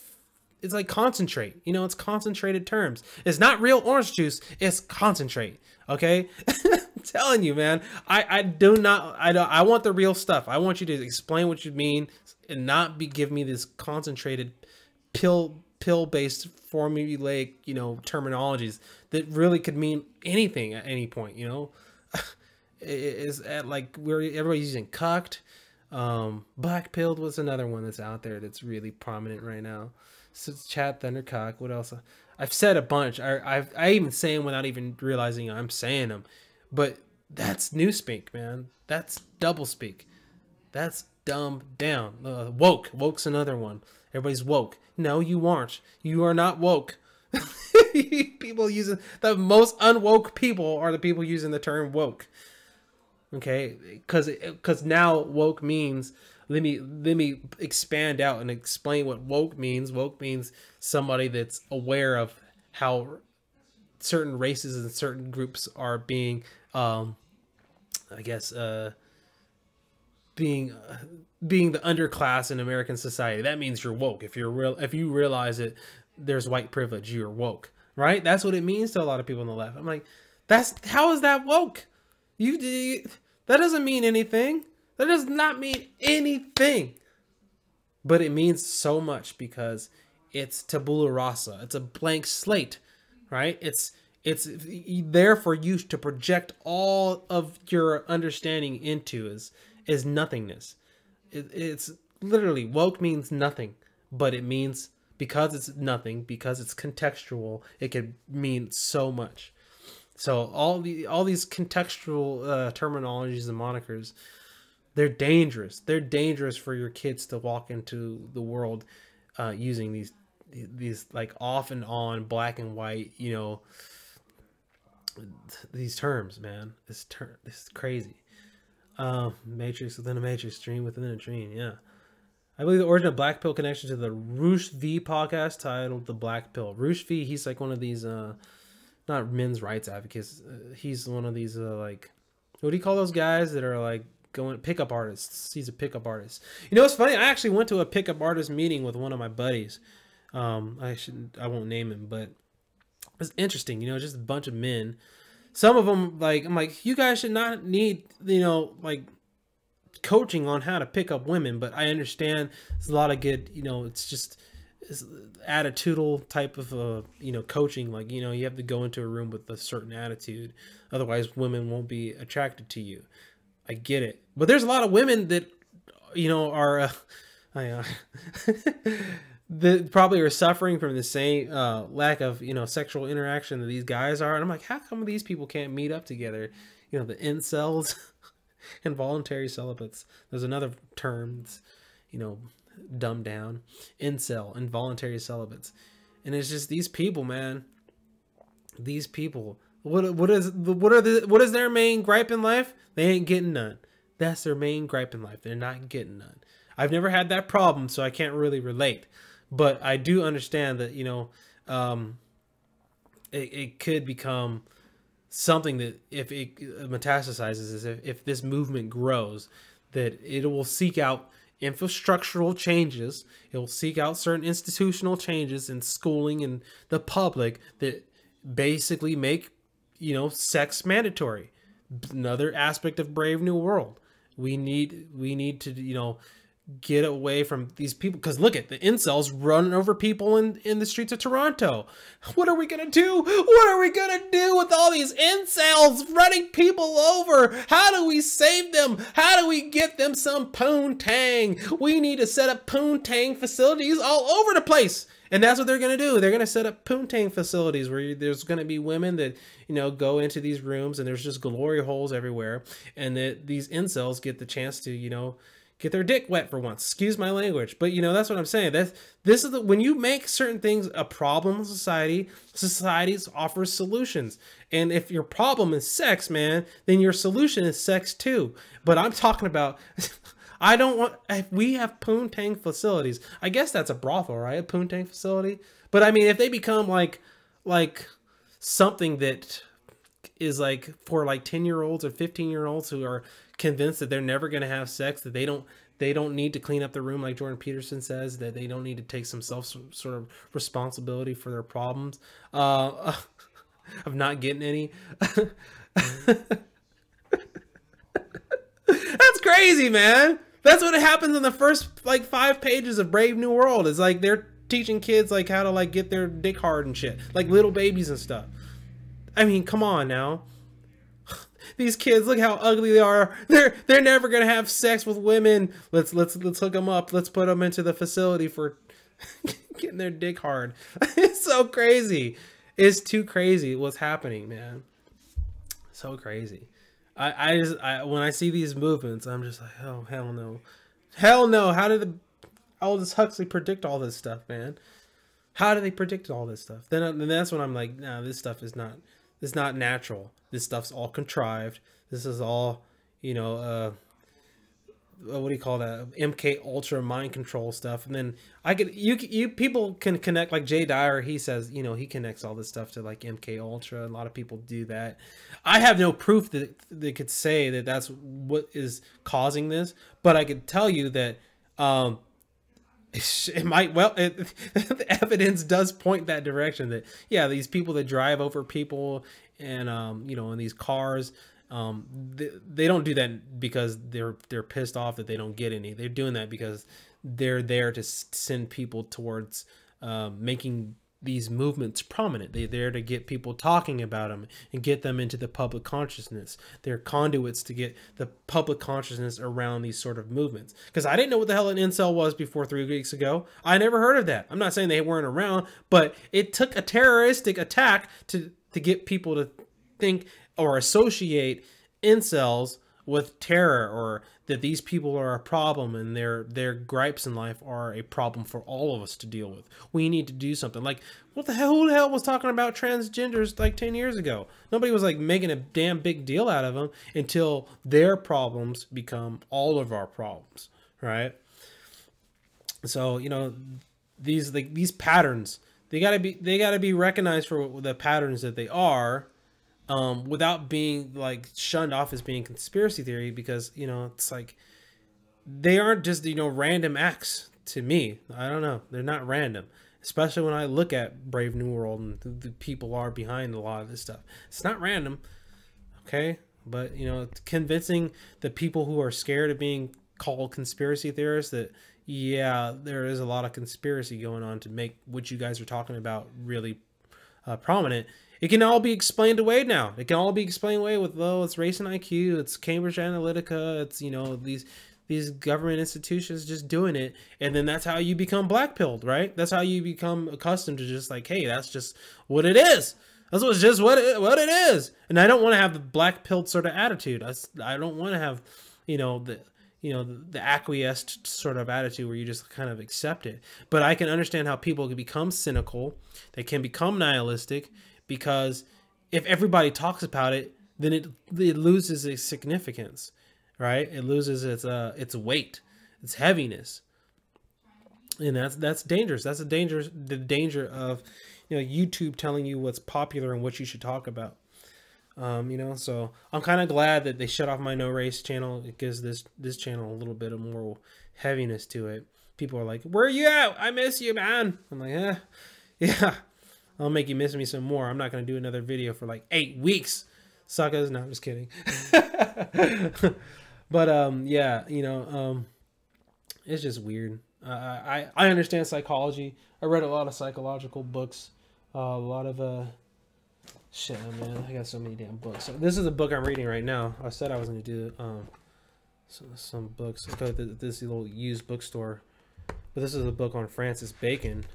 It's like concentrate, you know, it's concentrated terms. It's not real orange juice, it's concentrate. Okay. I'm telling you, man, I want the real stuff. I want you to explain what you mean and not give me this concentrated pill based formulaic, you know, terminologies that really could mean anything at any point, you know. Is at like where everybody's using cucked. Black pilled was another one that's out there that's really prominent right now. So chat thundercock. What else? I've said a bunch. I even say them without even realizing I'm saying them. But that's newspeak, man. That's double speak. That's dumb down. Woke. Woke's another one. Everybody's woke. No, you aren't. You are not woke. People using the most unwoke people are the people using the term woke. Okay, because now woke means, let me expand out and explain what woke means. Woke means somebody that's aware of how certain races and certain groups are being, I guess, being the underclass in American society. That means you're woke. If you realize that there's white privilege, you're woke, right? That's what it means to a lot of people on the left. I'm like, how is that woke? That doesn't mean anything. That does not mean anything. But it means so much because it's tabula rasa. It's a blank slate, right? It's there for you to project all of your understanding into is nothingness. It's literally, woke means nothing, but it means, because it's nothing, because it's contextual, it could mean so much. So all these contextual terminologies and monikers, they're dangerous. They're dangerous for your kids to walk into the world using these like off and on, black and white, you know, these terms, man. This is crazy. Matrix within a matrix, dream within a dream. Yeah. I believe the origin of Black Pill connection to the Roosh V podcast titled The Black Pill. Roosh V, he's like one of these not men's rights advocates. He's one of these like, what do you call those guys that are like going pickup artists? He's a pickup artist. You know, it's funny. I actually went to a pickup artist meeting with one of my buddies. I won't name him, but it's interesting. You know, just a bunch of men. Some of them, like, I'm like, you guys should not need, you know, like coaching on how to pick up women, but I understand there's a lot of good, you know, it's attitudinal type of you know, coaching. Like, you know, you have to go into a room with a certain attitude, otherwise women won't be attracted to you. I get it, but there's a lot of women that, you know, are that probably are suffering from the same lack of, you know, sexual interaction that these guys are. And I'm like, how come these people can't meet up together? You know, the incels. Involuntary celibates. There's another term that's, you know, dumbed down. Incel, involuntary celibates. And it's just these people, man. These people. What is their main gripe in life? They ain't getting none. That's their main gripe in life. They're not getting none. I've never had that problem, so I can't really relate. But I do understand that, you know, it could become something that if it metastasizes, is if this movement grows, that it will seek out infrastructural changes. It will seek out certain institutional changes in schooling and the public that basically make, you know, sex mandatory. Another aspect of Brave New World. We need to, you know, get away from these people, because look at the incels running over people in the streets of Toronto. What are we gonna do? What are we gonna do with all these incels running people over? How do we save them? How do we get them some poontang? We need to set up poontang facilities all over the place. And that's what they're going to do. They're going to set up poontang facilities where there's going to be women that, you know, go into these rooms and there's just glory holes everywhere. And that these incels get the chance to, you know, get their dick wet for once. Excuse my language, but you know, that's what I'm saying. This is when you make certain things a problem in society, societies offer solutions. And if your problem is sex, man, then your solution is sex too. But I'm talking about I don't want, if we have poontang facilities, I guess that's a brothel, right? A poontang facility. But I mean, if they become like something that is like for like 10-year-olds or 15-year-olds who are convinced that they're never going to have sex, that they don't need to clean up the room, like Jordan Peterson says, that they don't need to take some sort of responsibility for their problems of not getting any. That's crazy, man. That's what happens in the first like 5 pages of Brave New World. It's like they're teaching kids like how to like get their dick hard and shit, like little babies and stuff. I mean, come on now. These kids, look how ugly they are. They're never gonna have sex with women. Let's hook them up. Let's put them into the facility for getting their dick hard. It's so crazy. It's too crazy what's happening, man. So crazy. I when I see these movements, I'm just like, oh hell no, hell no. How did Aldous Huxley predict all this stuff, man? How do they predict all this stuff? Then that's when I'm like, nah, this stuff is not. It's not natural. This stuff's all contrived. This is all, you know, what do you call that? MK Ultra mind control stuff. And then you people can connect, like Jay Dyer. He says, you know, he connects all this stuff to like MK Ultra. A lot of people do that. I have no proof that they could say that that's what is causing this, but I could tell you that it might, well, the evidence does point that direction, that yeah, these people that drive over people and you know, in these cars, they don't do that because they're pissed off that they don't get any. They're doing that because they're there to send people towards making these movements prominent. They're there to get people talking about them and get them into the public consciousness. They're conduits to get the public consciousness around these sort of movements. Because I didn't know what the hell an incel was before 3 weeks ago. I never heard of that. I'm not saying they weren't around, but it took a terroristic attack to get people to think or associate incels with terror, or that these people are a problem and their gripes in life are a problem for all of us to deal with. We need to do something. Like, what the hell? Who the hell was talking about transgenders like 10 years ago? Nobody was like making a damn big deal out of them until their problems become all of our problems, right? So, you know, these patterns, they gotta be recognized for the patterns that they are. Without being like shunned off as being conspiracy theory, because, you know, it's like they aren't just, you know, random acts to me. I don't know. They're not random, especially when I look at Brave New World and the people are behind a lot of this stuff. It's not random. Okay. But, you know, convincing the people who are scared of being called conspiracy theorists that, yeah, there is a lot of conspiracy going on to make what you guys are talking about really prominent. It can all be explained away now. It can all be explained away with, oh, it's Race and IQ, it's Cambridge Analytica, it's, you know, these government institutions just doing it. And then that's how you become blackpilled, right? That's how you become accustomed to just like, hey, that's just what it is. That's just what it is. And I don't want to have the black-pilled sort of attitude. I don't want to have, the acquiesced sort of attitude where you just kind of accept it. But I can understand how people can become cynical. They can become nihilistic, because if everybody talks about it, then it loses its significance, right? It loses its weight, its heaviness. And that's dangerous. That's the danger of, you know, YouTube telling you what's popular and what you should talk about. You know, so I'm kind of glad that they shut off my No Race channel. It gives this channel a little bit of more heaviness to it. People are like, "Where are you at? I miss you, man." I'm like, yeah, I'll make you miss me some more. I'm not gonna do another video for like 8 weeks, suckers. No, I'm just kidding. But yeah, you know, it's just weird. I understand psychology. I read a lot of psychological books. A lot of shit, man. I got so many damn books. So this is a book I'm reading right now. I said I was gonna do some books. I go to this little used bookstore, but this is a book on Francis Bacon.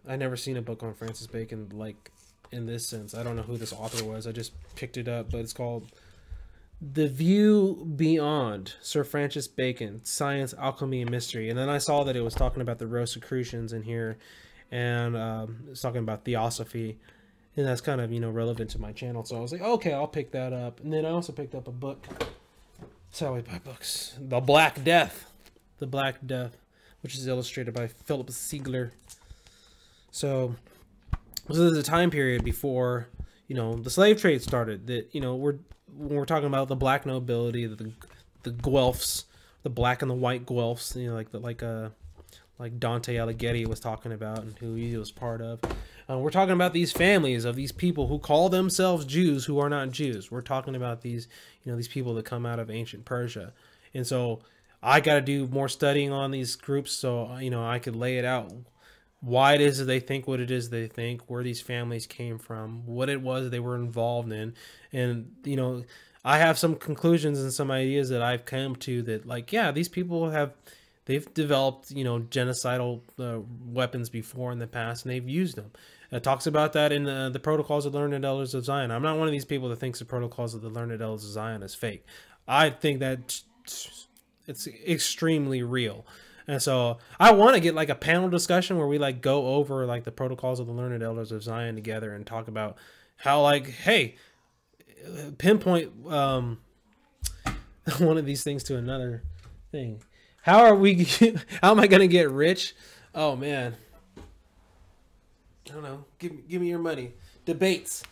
I never seen a book on Francis Bacon like in this sense. I don't know who this author was. I just picked it up, but it's called The View Beyond, Sir Francis Bacon, Science, Alchemy, and Mystery. And then I saw that it was talking about the Rosicrucians in here, and it's talking about Theosophy, and that's kind of, you know, relevant to my channel. So I was like, okay, I'll pick that up. And then I also picked up a book. That's how we buy books. The Black Death, which is illustrated by Philip Siegler. So this is a time period before, you know, the slave trade started. That, you know, when we're talking about the black nobility, the Guelphs, the black and the white Guelphs, you know, like Dante Alighieri was talking about and who he was part of. We're talking about these families of these people who call themselves Jews who are not Jews. We're talking about these, you know, these people that come out of ancient Persia. And so I got to do more studying on these groups so, you know, I could lay it out. Why it is that they think what it is they think, where these families came from, what it was they were involved in. And, you know, I have some conclusions and some ideas that I've come to that, like, yeah, these people they've developed, you know, genocidal weapons before in the past, and they've used them. It talks about that in the Protocols of the Learned Elders of Zion. I'm not one of these people that thinks the Protocols of the Learned Elders of Zion is fake. I think that it's extremely real. And so I want to get like a panel discussion where we like go over like the Protocols of the Learned Elders of Zion together and talk about how, like, hey, pinpoint one of these things to another thing. How am I going to get rich? Oh man. I don't know. Give me your money. Debates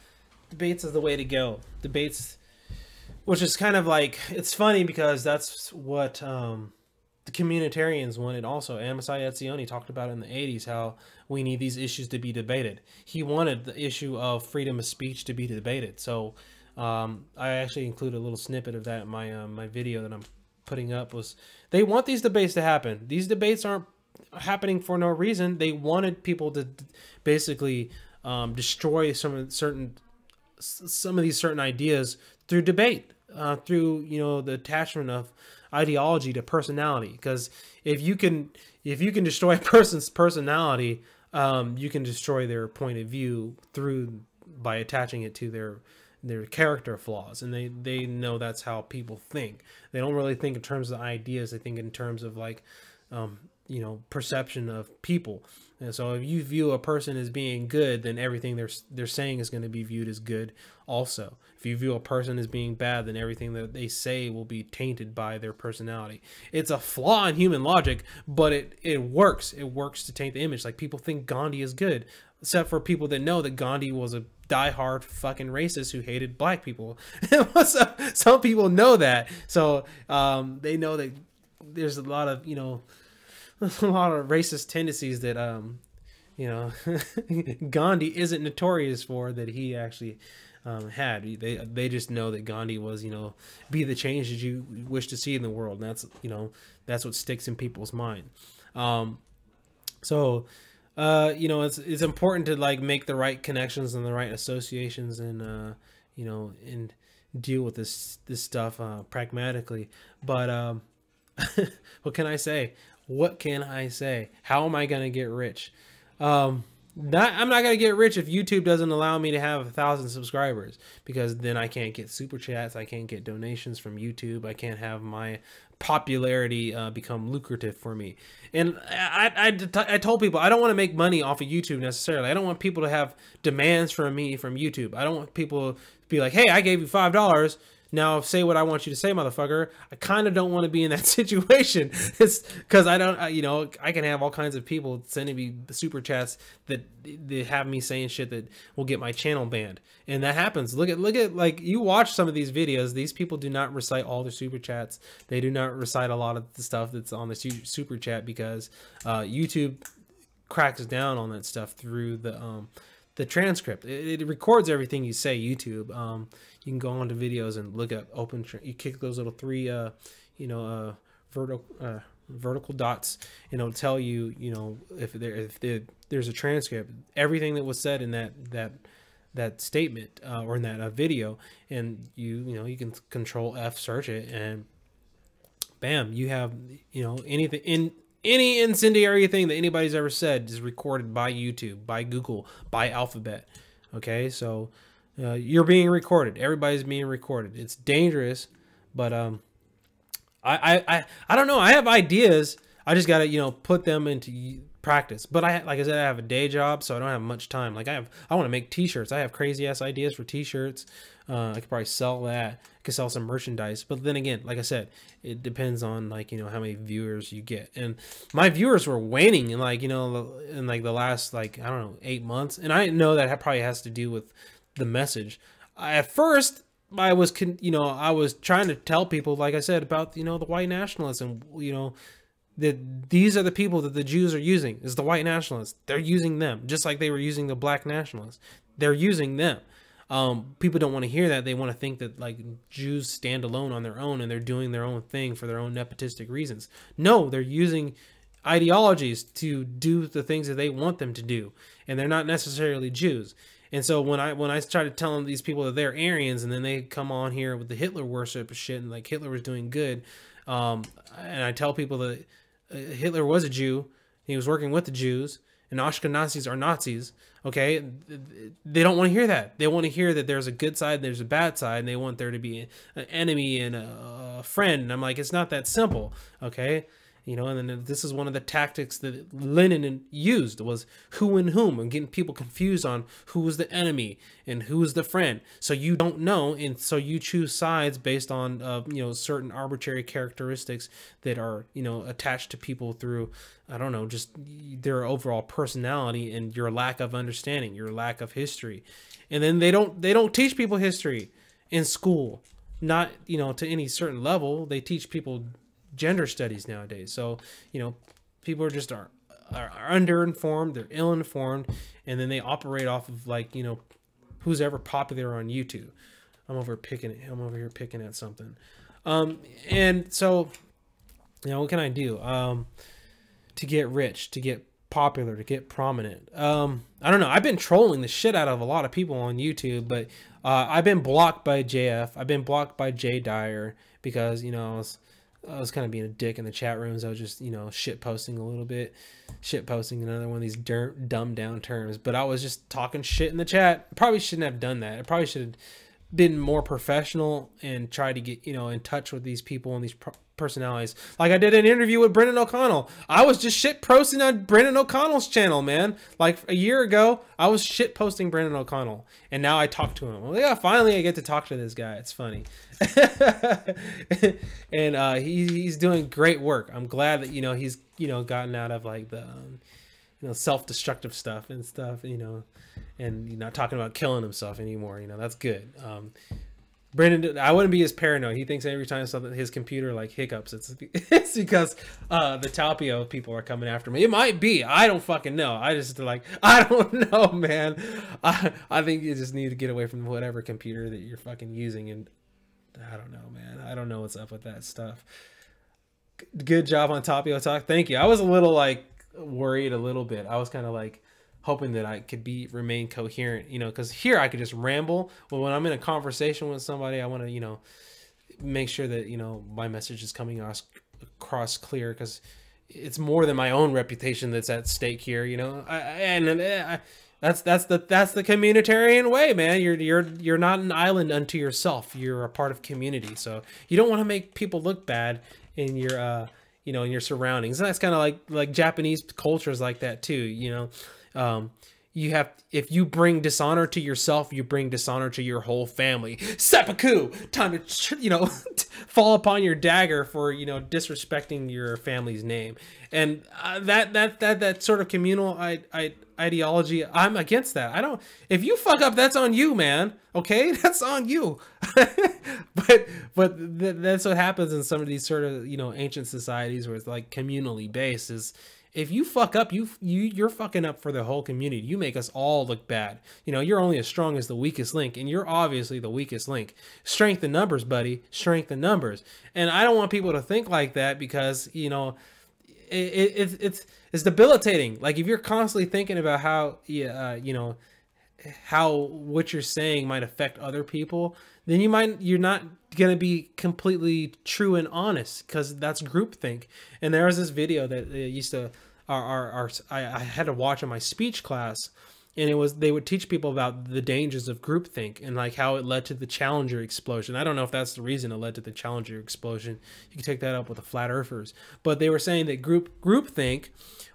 is the way to go. Debates, which is kind of like, it's funny because that's what the communitarians wanted also. Amasai Etzioni talked about in the 80s how we need these issues to be debated. He wanted the issue of freedom of speech to be debated. So I actually included a little snippet of that in my my video that I'm putting up. Was they want these debates to happen. These debates aren't happening for no reason. They wanted people to basically destroy some of these certain ideas through debate, through, you know, the attachment of ideology to personality. Because if you can destroy a person's personality, you can destroy their point of view by attaching it to their character flaws. And they know that's how people think. They don't really think in terms of ideas. They think in terms of like you know, perception of people. And so if you view a person as being good, then everything they're saying is going to be viewed as good also. If you view a person as being bad, then everything that they say will be tainted by their personality. It's a flaw in human logic, but it works. It works to taint the image. Like, people think Gandhi is good, except for people that know that Gandhi was a diehard fucking racist who hated black people. Some people know that. So they know that there's a lot of, you know, a lot of racist tendencies that you know, Gandhi isn't notorious for, that he actually had. They just know that Gandhi was, you know, be the change that you wish to see in the world, and that's, you know, that's what sticks in people's mind. So you know, it's important to like make the right connections and the right associations, and you know, and deal with this stuff pragmatically. But what can I say? What can I say? How am I going to get rich? I'm not going to get rich if YouTube doesn't allow me to have 1,000 subscribers, because then I can't get super chats. I can't get donations from YouTube. I can't have my popularity become lucrative for me. And I told people I don't want to make money off of YouTube necessarily. I don't want people to have demands from me from YouTube. I don't want people to be like, hey, I gave you $5. Now say what I want you to say, motherfucker. I kind of don't want to be in that situation. It's because I don't, you know, I can have all kinds of people sending me super chats that they have me saying shit that will get my channel banned. And that happens. Look at, like, you watch some of these videos. These people do not recite all their super chats. They do not recite a lot of the stuff that's on the super chat, because YouTube cracks down on that stuff through the transcript. It records everything you say. YouTube. You can go onto videos and look at you kick those little three, you know, vertical dots, and it'll tell you, you know, if there's a transcript, everything that was said in that statement or in that video, and you know, you can Control F search it, and bam, you have, you know, anything any incendiary thing that anybody's ever said is recorded by YouTube, by Google, by Alphabet. Okay, so you're being recorded. Everybody's being recorded. It's dangerous, But I don't know. I have ideas. I just gotta, you know, put them into practice. But like I said, I have a day job, so I don't have much time. Like I want to make T-shirts. I have crazy ass ideas for T-shirts. I could probably sell that. I could sell some merchandise. But then again, like I said, it depends on, like, you know, how many viewers you get. And my viewers were waning in, like, you know, in like the last, like, I don't know, 8 months. And I know that probably has to do with the message. At first, I was trying to tell people, like I said, about, you know, the white nationalists, and, you know, that these are the people that the Jews are using, is the white nationalists. They're using them just like they were using the black nationalists. They're using them. People don't want to hear that. They want to think that, like, Jews stand alone on their own and they're doing their own thing for their own nepotistic reasons. No, they're using ideologies to do the things that they want them to do, and they're not necessarily Jews. And so when I started telling these people that they're Aryans, and then they come on here with the Hitler worship shit, and like Hitler was doing good, and I tell people that Hitler was a Jew, he was working with the Jews, and Ashkenazis are Nazis. Okay, they don't want to hear that. They want to hear that there's a good side, and there's a bad side, and they want there to be an enemy and a friend. And I'm like, it's not that simple. Okay. You know, and then this is one of the tactics that Lenin used, was who and whom, and getting people confused on who was the enemy and who's the friend. So you don't know, and so you choose sides based on, you know, certain arbitrary characteristics that are, you know, attached to people through, I don't know, just their overall personality and your lack of understanding, your lack of history. And then they don't teach people history in school, not, you know, to any certain level. They teach people gender studies nowadays. So, you know, people are just are underinformed, they're ill-informed, and then they operate off of, like, you know, who's ever popular on YouTube. I'm over here picking at something. And so, you know, what can I do to get rich, to get popular, to get prominent? I don't know. I've been trolling the shit out of a lot of people on YouTube, but I've been blocked by JF. I've been blocked by Jay Dyer because, you know, I was kind of being a dick in the chat rooms. I was just, you know, shit posting a little bit. Shit posting, another one of these dumbed down terms. But I was just talking shit in the chat. Probably shouldn't have done that. I probably should have been more professional and tried to get, you know, in touch with these people and these personalities. Like I did an interview with Brendan O'Connell. I was just shit posting on Brendan O'Connell's channel, man. Like a year ago, I was shit posting Brendan O'Connell, and now I talk to him. Well, yeah, finally I get to talk to this guy. It's funny. And he's doing great work. I'm glad that, you know, he's, you know, gotten out of, like, the you know, self-destructive stuff and stuff, you know, and you're not talking about killing himself anymore. You know, that's good. Brandon, I wouldn't be as paranoid. He thinks every time something, his computer, like, hiccups, it's because the Talpio people are coming after me. It might be. I don't fucking know. I just, like, I don't know, man. I think you just need to get away from whatever computer that you're fucking using. And I don't know, man. I don't know what's up with that stuff. Good job on Tapio Talk. Thank you. I was a little, like, worried a little bit. I was kind of like hoping that I could remain coherent, you know, because here I could just ramble. But when I'm in a conversation with somebody, I want to, you know, make sure that, you know, my message is coming across clear, because it's more than my own reputation that's at stake here, you know. That's the communitarian way, man. You're not an island unto yourself. You're a part of community. So you don't want to make people look bad in your you know, in your surroundings. And that's kind of like Japanese culture is like that too, you know. You have, if you bring dishonor to yourself, you bring dishonor to your whole family. Seppuku, time to, you know, fall upon your dagger for, you know, disrespecting your family's name. And that sort of communal ideology, I'm against that. I don't, if you fuck up, that's on you, man. Okay, that's on you. but that's what happens in some of these sort of, you know, ancient societies where it's like communally based. Is if you fuck up, you're fucking up for the whole community. You make us all look bad. You know, you're only as strong as the weakest link, and you're obviously the weakest link. Strength in numbers, buddy. Strength in numbers. And I don't want people to think like that, because, you know, it's debilitating. Like, if you're constantly thinking about how, you know, how what you're saying might affect other people, then you're not going to be completely true and honest, because that's groupthink. And there was this video that used to I had to watch in my speech class, and they would teach people about the dangers of groupthink and like how it led to the Challenger explosion. I don't know if that's the reason it led to the Challenger explosion. You can take that up with the flat earthers, but they were saying that groupthink,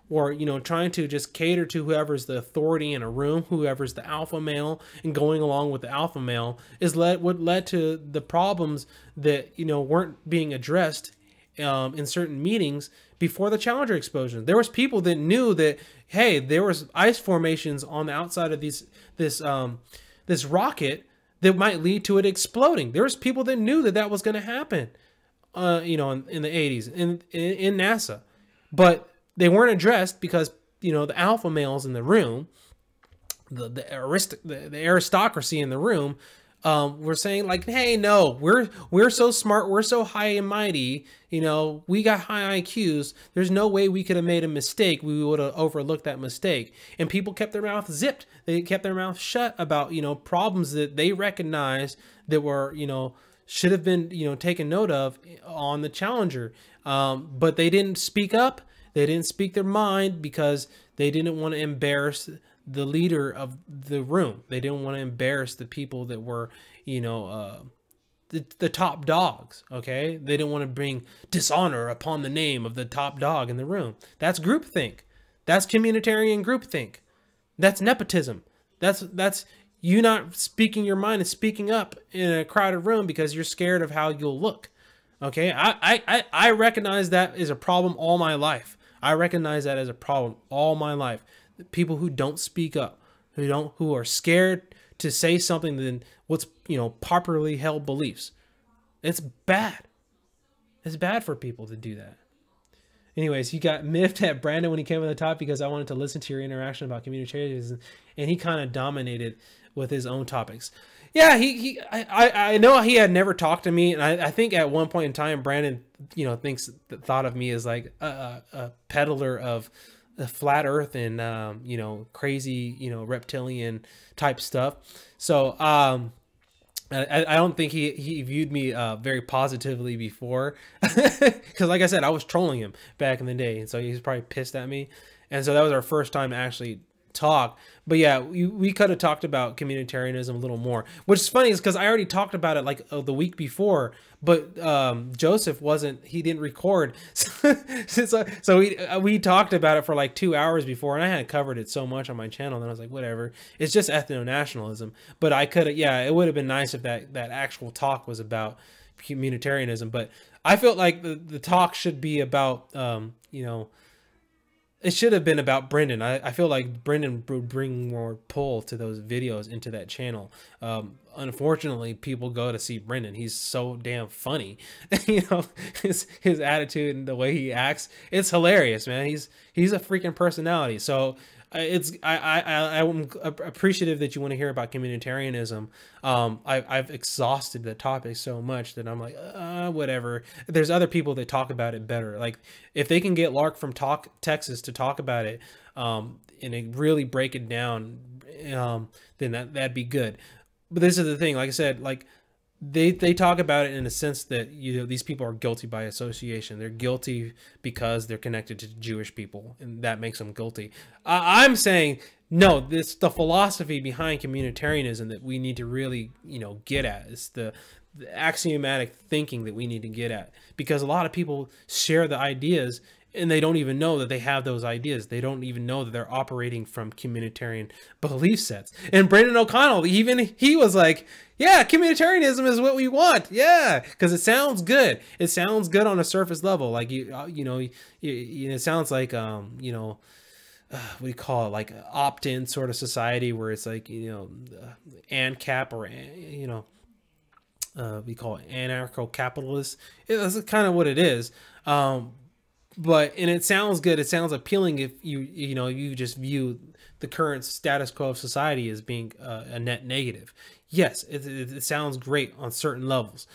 or, you know, trying to just cater to whoever's the authority in a room, whoever's the alpha male, and going along with the alpha male what led to the problems that, you know, weren't being addressed in certain meetings before the Challenger explosion. There was people that knew that, hey, there was ice formations on the outside of this rocket that might lead to it exploding. There was people that knew that was going to happen, you know, in the 80s in NASA, but they weren't addressed because, you know, the alpha males in the room, the aristocracy in the room, were saying like, hey, no, we're so smart, we're so high and mighty, you know, we got high IQs. There's no way we could have made a mistake. We would have overlooked that mistake. And people kept their mouth zipped. They kept their mouth shut about, you know, problems that they recognized that were, you know, should have been, you know, taken note of on the Challenger. But they didn't speak up. They didn't speak their mind because they didn't want to embarrass the leader of the room. They didn't want to embarrass the people that were, you know, the top dogs. Okay, they didn't want to bring dishonor upon the name of the top dog in the room. That's groupthink. That's communitarian groupthink. That's nepotism. That's you not speaking your mind and speaking up in a crowded room because you're scared of how you'll look. Okay, I recognize that is a problem all my life. I recognize that as a problem all my life. People who don't speak up, who are scared to say something than what's, you know, popularly held beliefs. It's bad. It's bad for people to do that. Anyways, you got miffed at Brandon when he came on the top because I wanted to listen to your interaction about communitarianism, and he kind of dominated with his own topics. Yeah, I know he had never talked to me, and I think at one point in time, Brandon, you know, thought of me as like a peddler of the flat Earth and you know, crazy, you know, reptilian type stuff. So I don't think he viewed me very positively before, because like I said, I was trolling him back in the day, and so he was probably pissed at me, and so that was our first time to actually talk. But yeah, we could have talked about communitarianism a little more, which is funny is because I already talked about it like the week before, but Joseph he didn't record. So we talked about it for like 2 hours before, and I hadn't covered it so much on my channel, and I was like, whatever, it's just ethno-nationalism. But I could have, yeah, it would have been nice if that actual talk was about communitarianism. But I felt like the talk should be about you know, it should have been about Brendan. I feel like Brendan would bring more pull to those videos into that channel. Unfortunately, people go to see Brendan. He's so damn funny. You know, his attitude and the way he acts, it's hilarious, man. He's a freaking personality. So I'm appreciative that you want to hear about communitarianism. I've exhausted the topic so much that I'm like, whatever. There's other people that talk about it better. Like if they can get Lark from Texas to talk about it, and it really break it down, then that'd be good. But this is the thing, like I said, like they talk about it in a sense that, you know, these people are guilty by association. They're guilty because they're connected to Jewish people, and that makes them guilty. I'm saying, no, this the philosophy behind communitarianism that we need to really, you know, get at. It's the axiomatic thinking that we need to get at, because a lot of people share the ideas and they don't even know that they have those ideas. They don't even know that they're operating from communitarian belief sets. And Brendan O'Connell, even he was like, yeah, communitarianism is what we want. Yeah, because it sounds good. It sounds good on a surface level. Like, you know, it sounds like, you know, what do you call it? Like opt-in sort of society where it's like, you know, ANCAP, or, you know, we call it anarcho-capitalist. That's kind of what it is. But, and it sounds good. It sounds appealing if you know, you just view the current status quo of society as being a net negative. Yes, it sounds great on certain levels.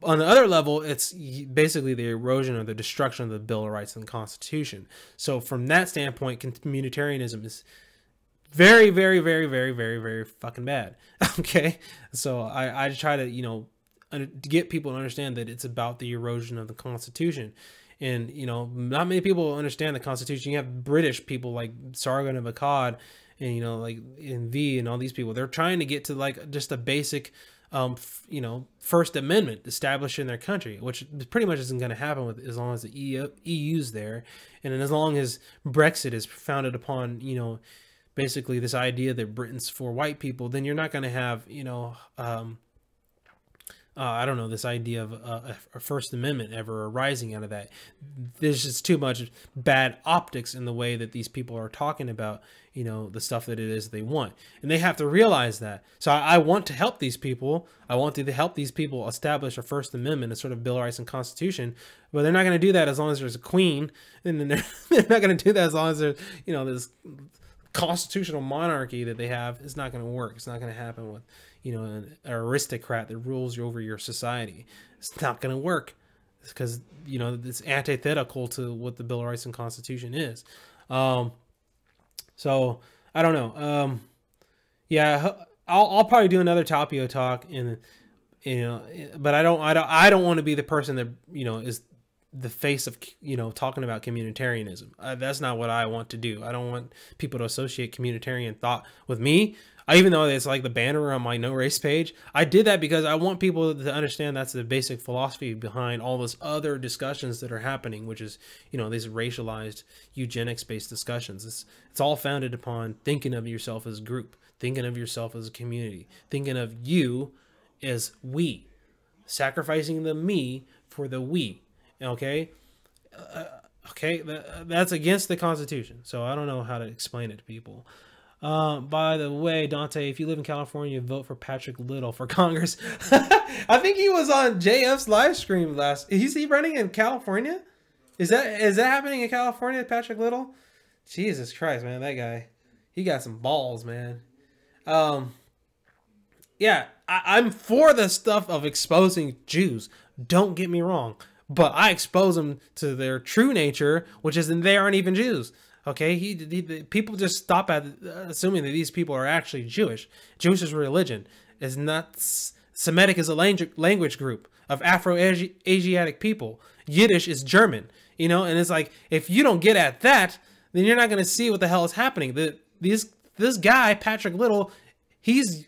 On the other level, it's basically the erosion or the destruction of the Bill of Rights and the Constitution. So from that standpoint, communitarianism is very, very, very, very, very, very fucking bad. Okay, so I try to, you know, to get people to understand that it's about the erosion of the Constitution. And, you know, not many people understand the Constitution. You have British people like Sargon of Akkad and, you know, like in V and all these people. They're trying to get to like just a basic, you know, First Amendment established in their country, which pretty much isn't going to happen with as long as the EU's there. And then as long as Brexit is founded upon, you know, basically this idea that Britain's for white people, then you're not going to have, you know, I don't know, this idea of a First Amendment ever arising out of that. There's just too much bad optics in the way that these people are talking about, you know, the stuff that it is they want. And they have to realize that. So I want to help these people. I want to help these people establish a First Amendment, a sort of Bill of Rights and Constitution. But they're not going to do that as long as there's a queen. And then they're not going to do that as long as there's, you know, this constitutional monarchy that they have. It's not going to work. It's not going to happen with, you know, an aristocrat that rules over your society. It's not going to work because, you know, it's antithetical to what the Bill of Rights and Constitution is. So I don't know. Yeah, I'll probably do another Tapio talk, and you know, but I don't want to be the person that, you know, is the face of, you know, talking about communitarianism. That's not what I want to do. I don't want people to associate communitarian thought with me. Even though it's like the banner on my No Race page, I did that because I want people to understand that's the basic philosophy behind all those other discussions that are happening, which is, you know, these racialized eugenics-based discussions. It's all founded upon thinking of yourself as a group, thinking of yourself as a community, thinking of you as we, sacrificing the me for the we. Okay, that's against the Constitution. So I don't know how to explain it to people. By the way, Dante, if you live in California, vote for Patrick Little for Congress. I think he was on JF's live stream last. Is he running in California? Is that happening in California, Patrick Little? Jesus Christ, man, that guy, he got some balls, man. Yeah, I'm for the stuff of exposing Jews. Don't get me wrong. But I expose them to their true nature, which is they aren't even Jews. Okay, people just stop at assuming that these people are actually Jewish. Jewish is religion. Is not Semitic is a language group of Afro-Asiatic people. Yiddish is German. You know, and it's like if you don't get at that, then you're not going to see what the hell is happening. This guy Patrick Little, he's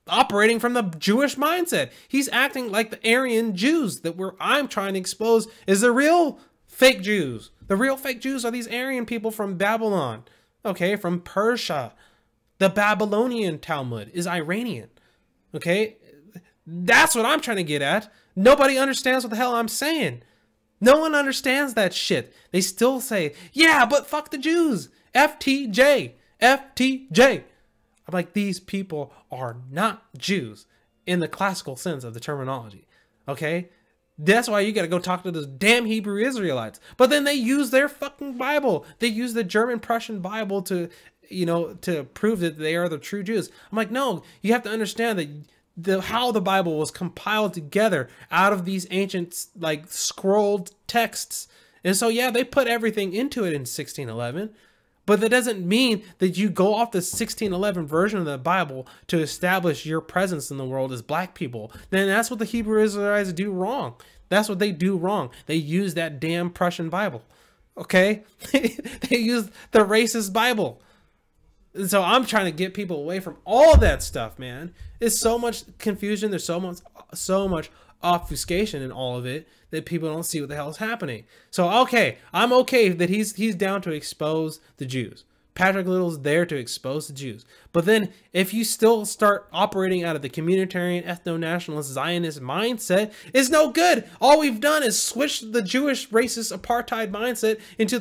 operating from the Jewish mindset. He's acting like the Aryan Jews that I'm trying to expose is the real fake Jews. The real fake Jews are these Aryan people from Babylon, okay, from Persia. The Babylonian Talmud is Iranian, okay? That's what I'm trying to get at. Nobody understands what the hell I'm saying. No one understands that shit. They still say, yeah, but fuck the Jews. FTJ. FTJ. I'm like, these people are not Jews in the classical sense of the terminology, okay? That's why you got to go talk to those damn Hebrew Israelites. But then they use their fucking Bible. They use the German Prussian Bible to, you know, to prove that they are the true Jews. I'm like, no, you have to understand that how the Bible was compiled together out of these ancient, like, scrolled texts. And so, yeah, they put everything into it in 1611. But that doesn't mean that you go off the 1611 version of the Bible to establish your presence in the world as black people. Then that's what the Hebrew Israelites do wrong. That's what they do wrong. They use that damn Prussian Bible. Okay? They use the racist Bible. And so I'm trying to get people away from all that stuff, man. It's so much confusion. There's so much obfuscation in all of it that people don't see what the hell is happening. So, okay, I'm okay that he's down to expose the Jews. Patrick Little's there to expose the Jews. But then if you still start operating out of the communitarian, ethno-nationalist, Zionist mindset, it's no good. All we've done is switch the Jewish racist apartheid mindset into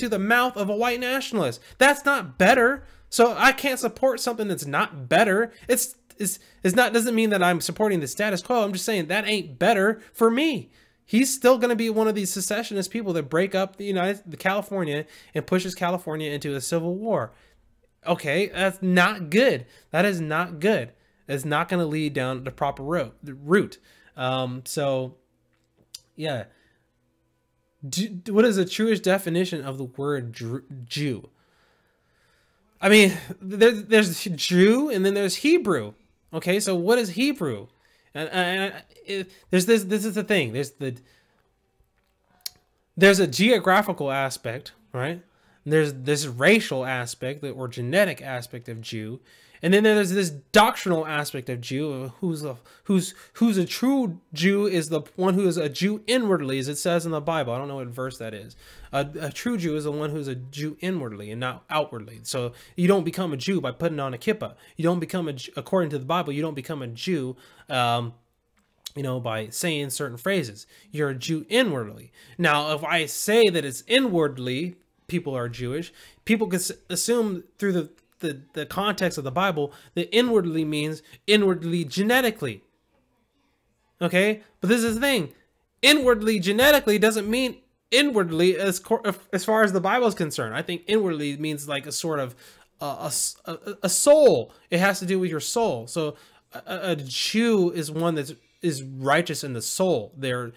the mouth of a white nationalist. That's not better. So I can't support something that's not better. It's not, doesn't mean that I'm supporting the status quo. I'm just saying that ain't better for me. He's still going to be one of these secessionist people that break up the California and pushes California into a civil war. Okay, that's not good. That is not good. It's not going to lead down the proper route. So, yeah. What is the truest definition of the word Jew? I mean, there's Jew and then there's Hebrew. Okay, so what is Hebrew? There's this is the thing. There's there's a geographical aspect, right? There's this racial aspect or genetic aspect of Jew, and then there's this doctrinal aspect of Jew. Who's a true Jew is the one who is a Jew inwardly, as it says in the Bible. I don't know what verse that is. A true Jew is the one who's a Jew inwardly and not outwardly. So you don't become a Jew by putting on a kippah. You don't become according to the Bible, you don't become a Jew by saying certain phrases. You're a Jew inwardly. Now, if I say that it's inwardly, people are Jewish, people could assume through the context of the Bible that inwardly means inwardly genetically. Okay? But this is the thing. Inwardly genetically doesn't mean inwardly as far as the Bible is concerned. I think inwardly means like a sort of a soul. It has to do with your soul. So a Jew is one that is righteous in the soul. They're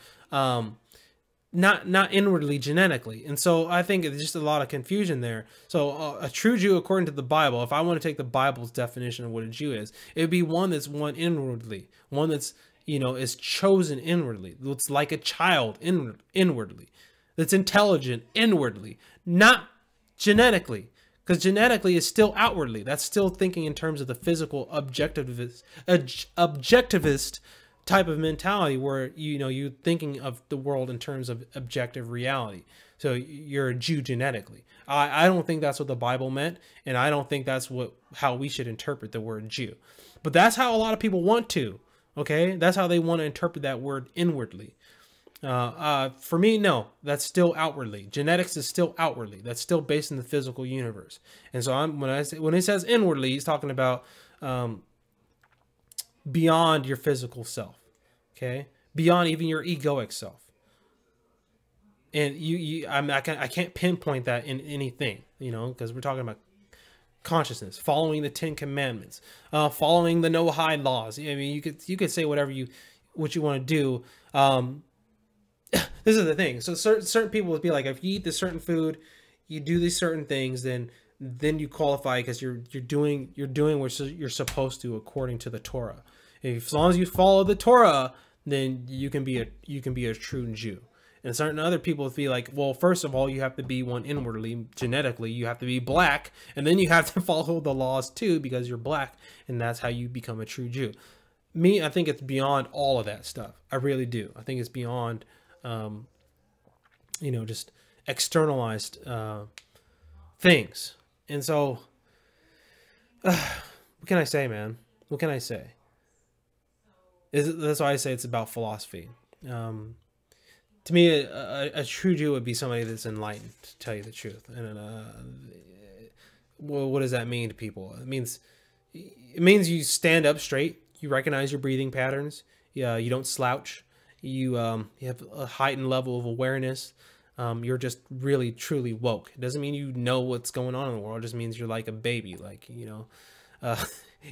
not inwardly genetically. And so I think it's just a lot of confusion there. So a true Jew, according to the Bible, if I want to take the Bible's definition of what a Jew is, it would be one that's one inwardly, one that's, is chosen inwardly. It's like a child inwardly, that's intelligent inwardly, not genetically, because genetically is still outwardly. That's still thinking in terms of the physical objectivist type of mentality where you're thinking of the world in terms of objective reality. So you're a Jew genetically. I don't think that's what the Bible meant, and I don't think that's how we should interpret the word Jew. But that's how a lot of people want to. Okay, that's how they want to interpret that word inwardly. For me, no, that's still outwardly. Genetics is still outwardly. That's still based in the physical universe. And so when he says inwardly, he's talking about beyond your physical self. Okay, beyond even your egoic self. And I can't pinpoint that in anything, because we're talking about consciousness, following the 10 commandments, following the no hide laws. I mean, you could say what you want to do. This is the thing. So certain people would be like, if you eat this certain food, you do these certain things, then you qualify because you're doing what you're supposed to according to the Torah. As long as you follow the Torah, then you can be a true Jew. And certain other people would be like, well, first of all, you have to be one inwardly, genetically, you have to be black, and then you have to follow the laws too because you're black, and that's how you become a true Jew. Me, I think it's beyond all of that stuff. I really do. I think it's beyond, just externalized things. And so, what can I say, man? What can I say? That's why I say it's about philosophy. To me, a true Jew would be somebody that's enlightened, to tell you the truth. And well, what does that mean to people? It means you stand up straight. You recognize your breathing patterns. You don't slouch. You have a heightened level of awareness. You're just really, truly woke. It doesn't mean you know what's going on in the world. It just means you're like a baby,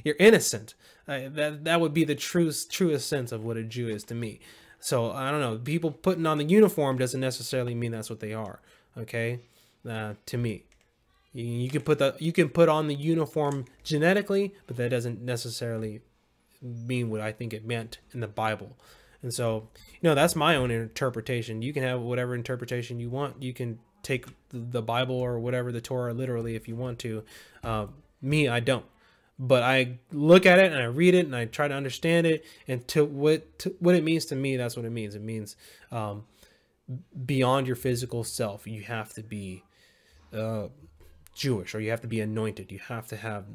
you're innocent. That would be the truest sense of what a Jew is to me. So I don't know. People putting on the uniform doesn't necessarily mean that's what they are. Okay, to me, you can put on the uniform genetically, but that doesn't necessarily mean what I think it meant in the Bible. And so, that's my own interpretation. You can have whatever interpretation you want. You can take the Bible or whatever, the Torah, literally if you want to. Me, I don't. But I look at it and I read it and I try to understand it, and what it means to me, that's what it means. It means beyond your physical self, you have to be Jewish, or you have to be anointed. You have to have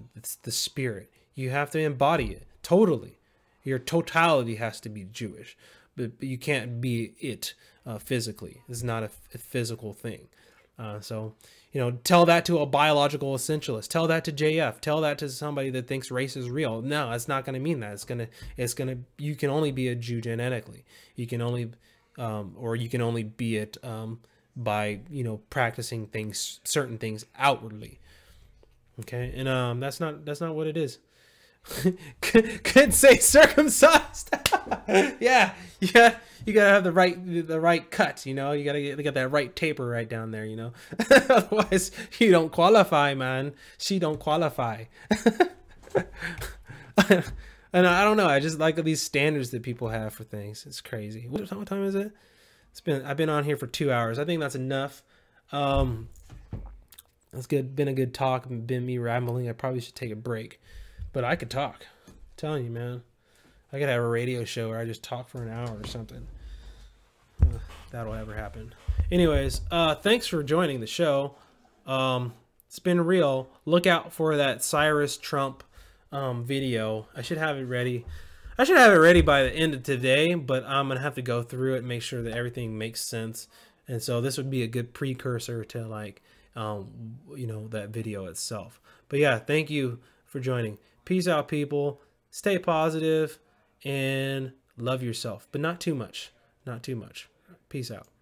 the Spirit. You have to embody it totally. Your totality has to be Jewish, but you can't be it physically. It's not a physical thing. So, tell that to a biological essentialist, tell that to JF, tell that to somebody that thinks race is real. No, it's not going to mean that. You can only be a Jew genetically. You can only, or you can only be it, by, practicing certain things outwardly. Okay. And, that's not what it is. Couldn't say circumcised. yeah, you gotta have the right cut. You gotta get that right taper right down there. Otherwise you don't qualify, man. She don't qualify. And I don't know. I just like these standards that people have for things. It's crazy. What time is it? I've been on here for 2 hours. I think that's enough. That's good. Been a good talk. Been me rambling. I probably should take a break, but I could talk. I'm telling you, man. I could have a radio show where I just talk for an hour or something. That'll ever happen. Anyways, thanks for joining the show. It's been real. Look out for that Cyrus Trump video. I should have it ready. I should have it ready by the end of today, but I'm gonna have to go through it and make sure that everything makes sense. And so this would be a good precursor to like, you know, that video itself. But yeah, thank you for joining. Peace out, people. Stay positive and love yourself, but not too much. Not too much. Peace out.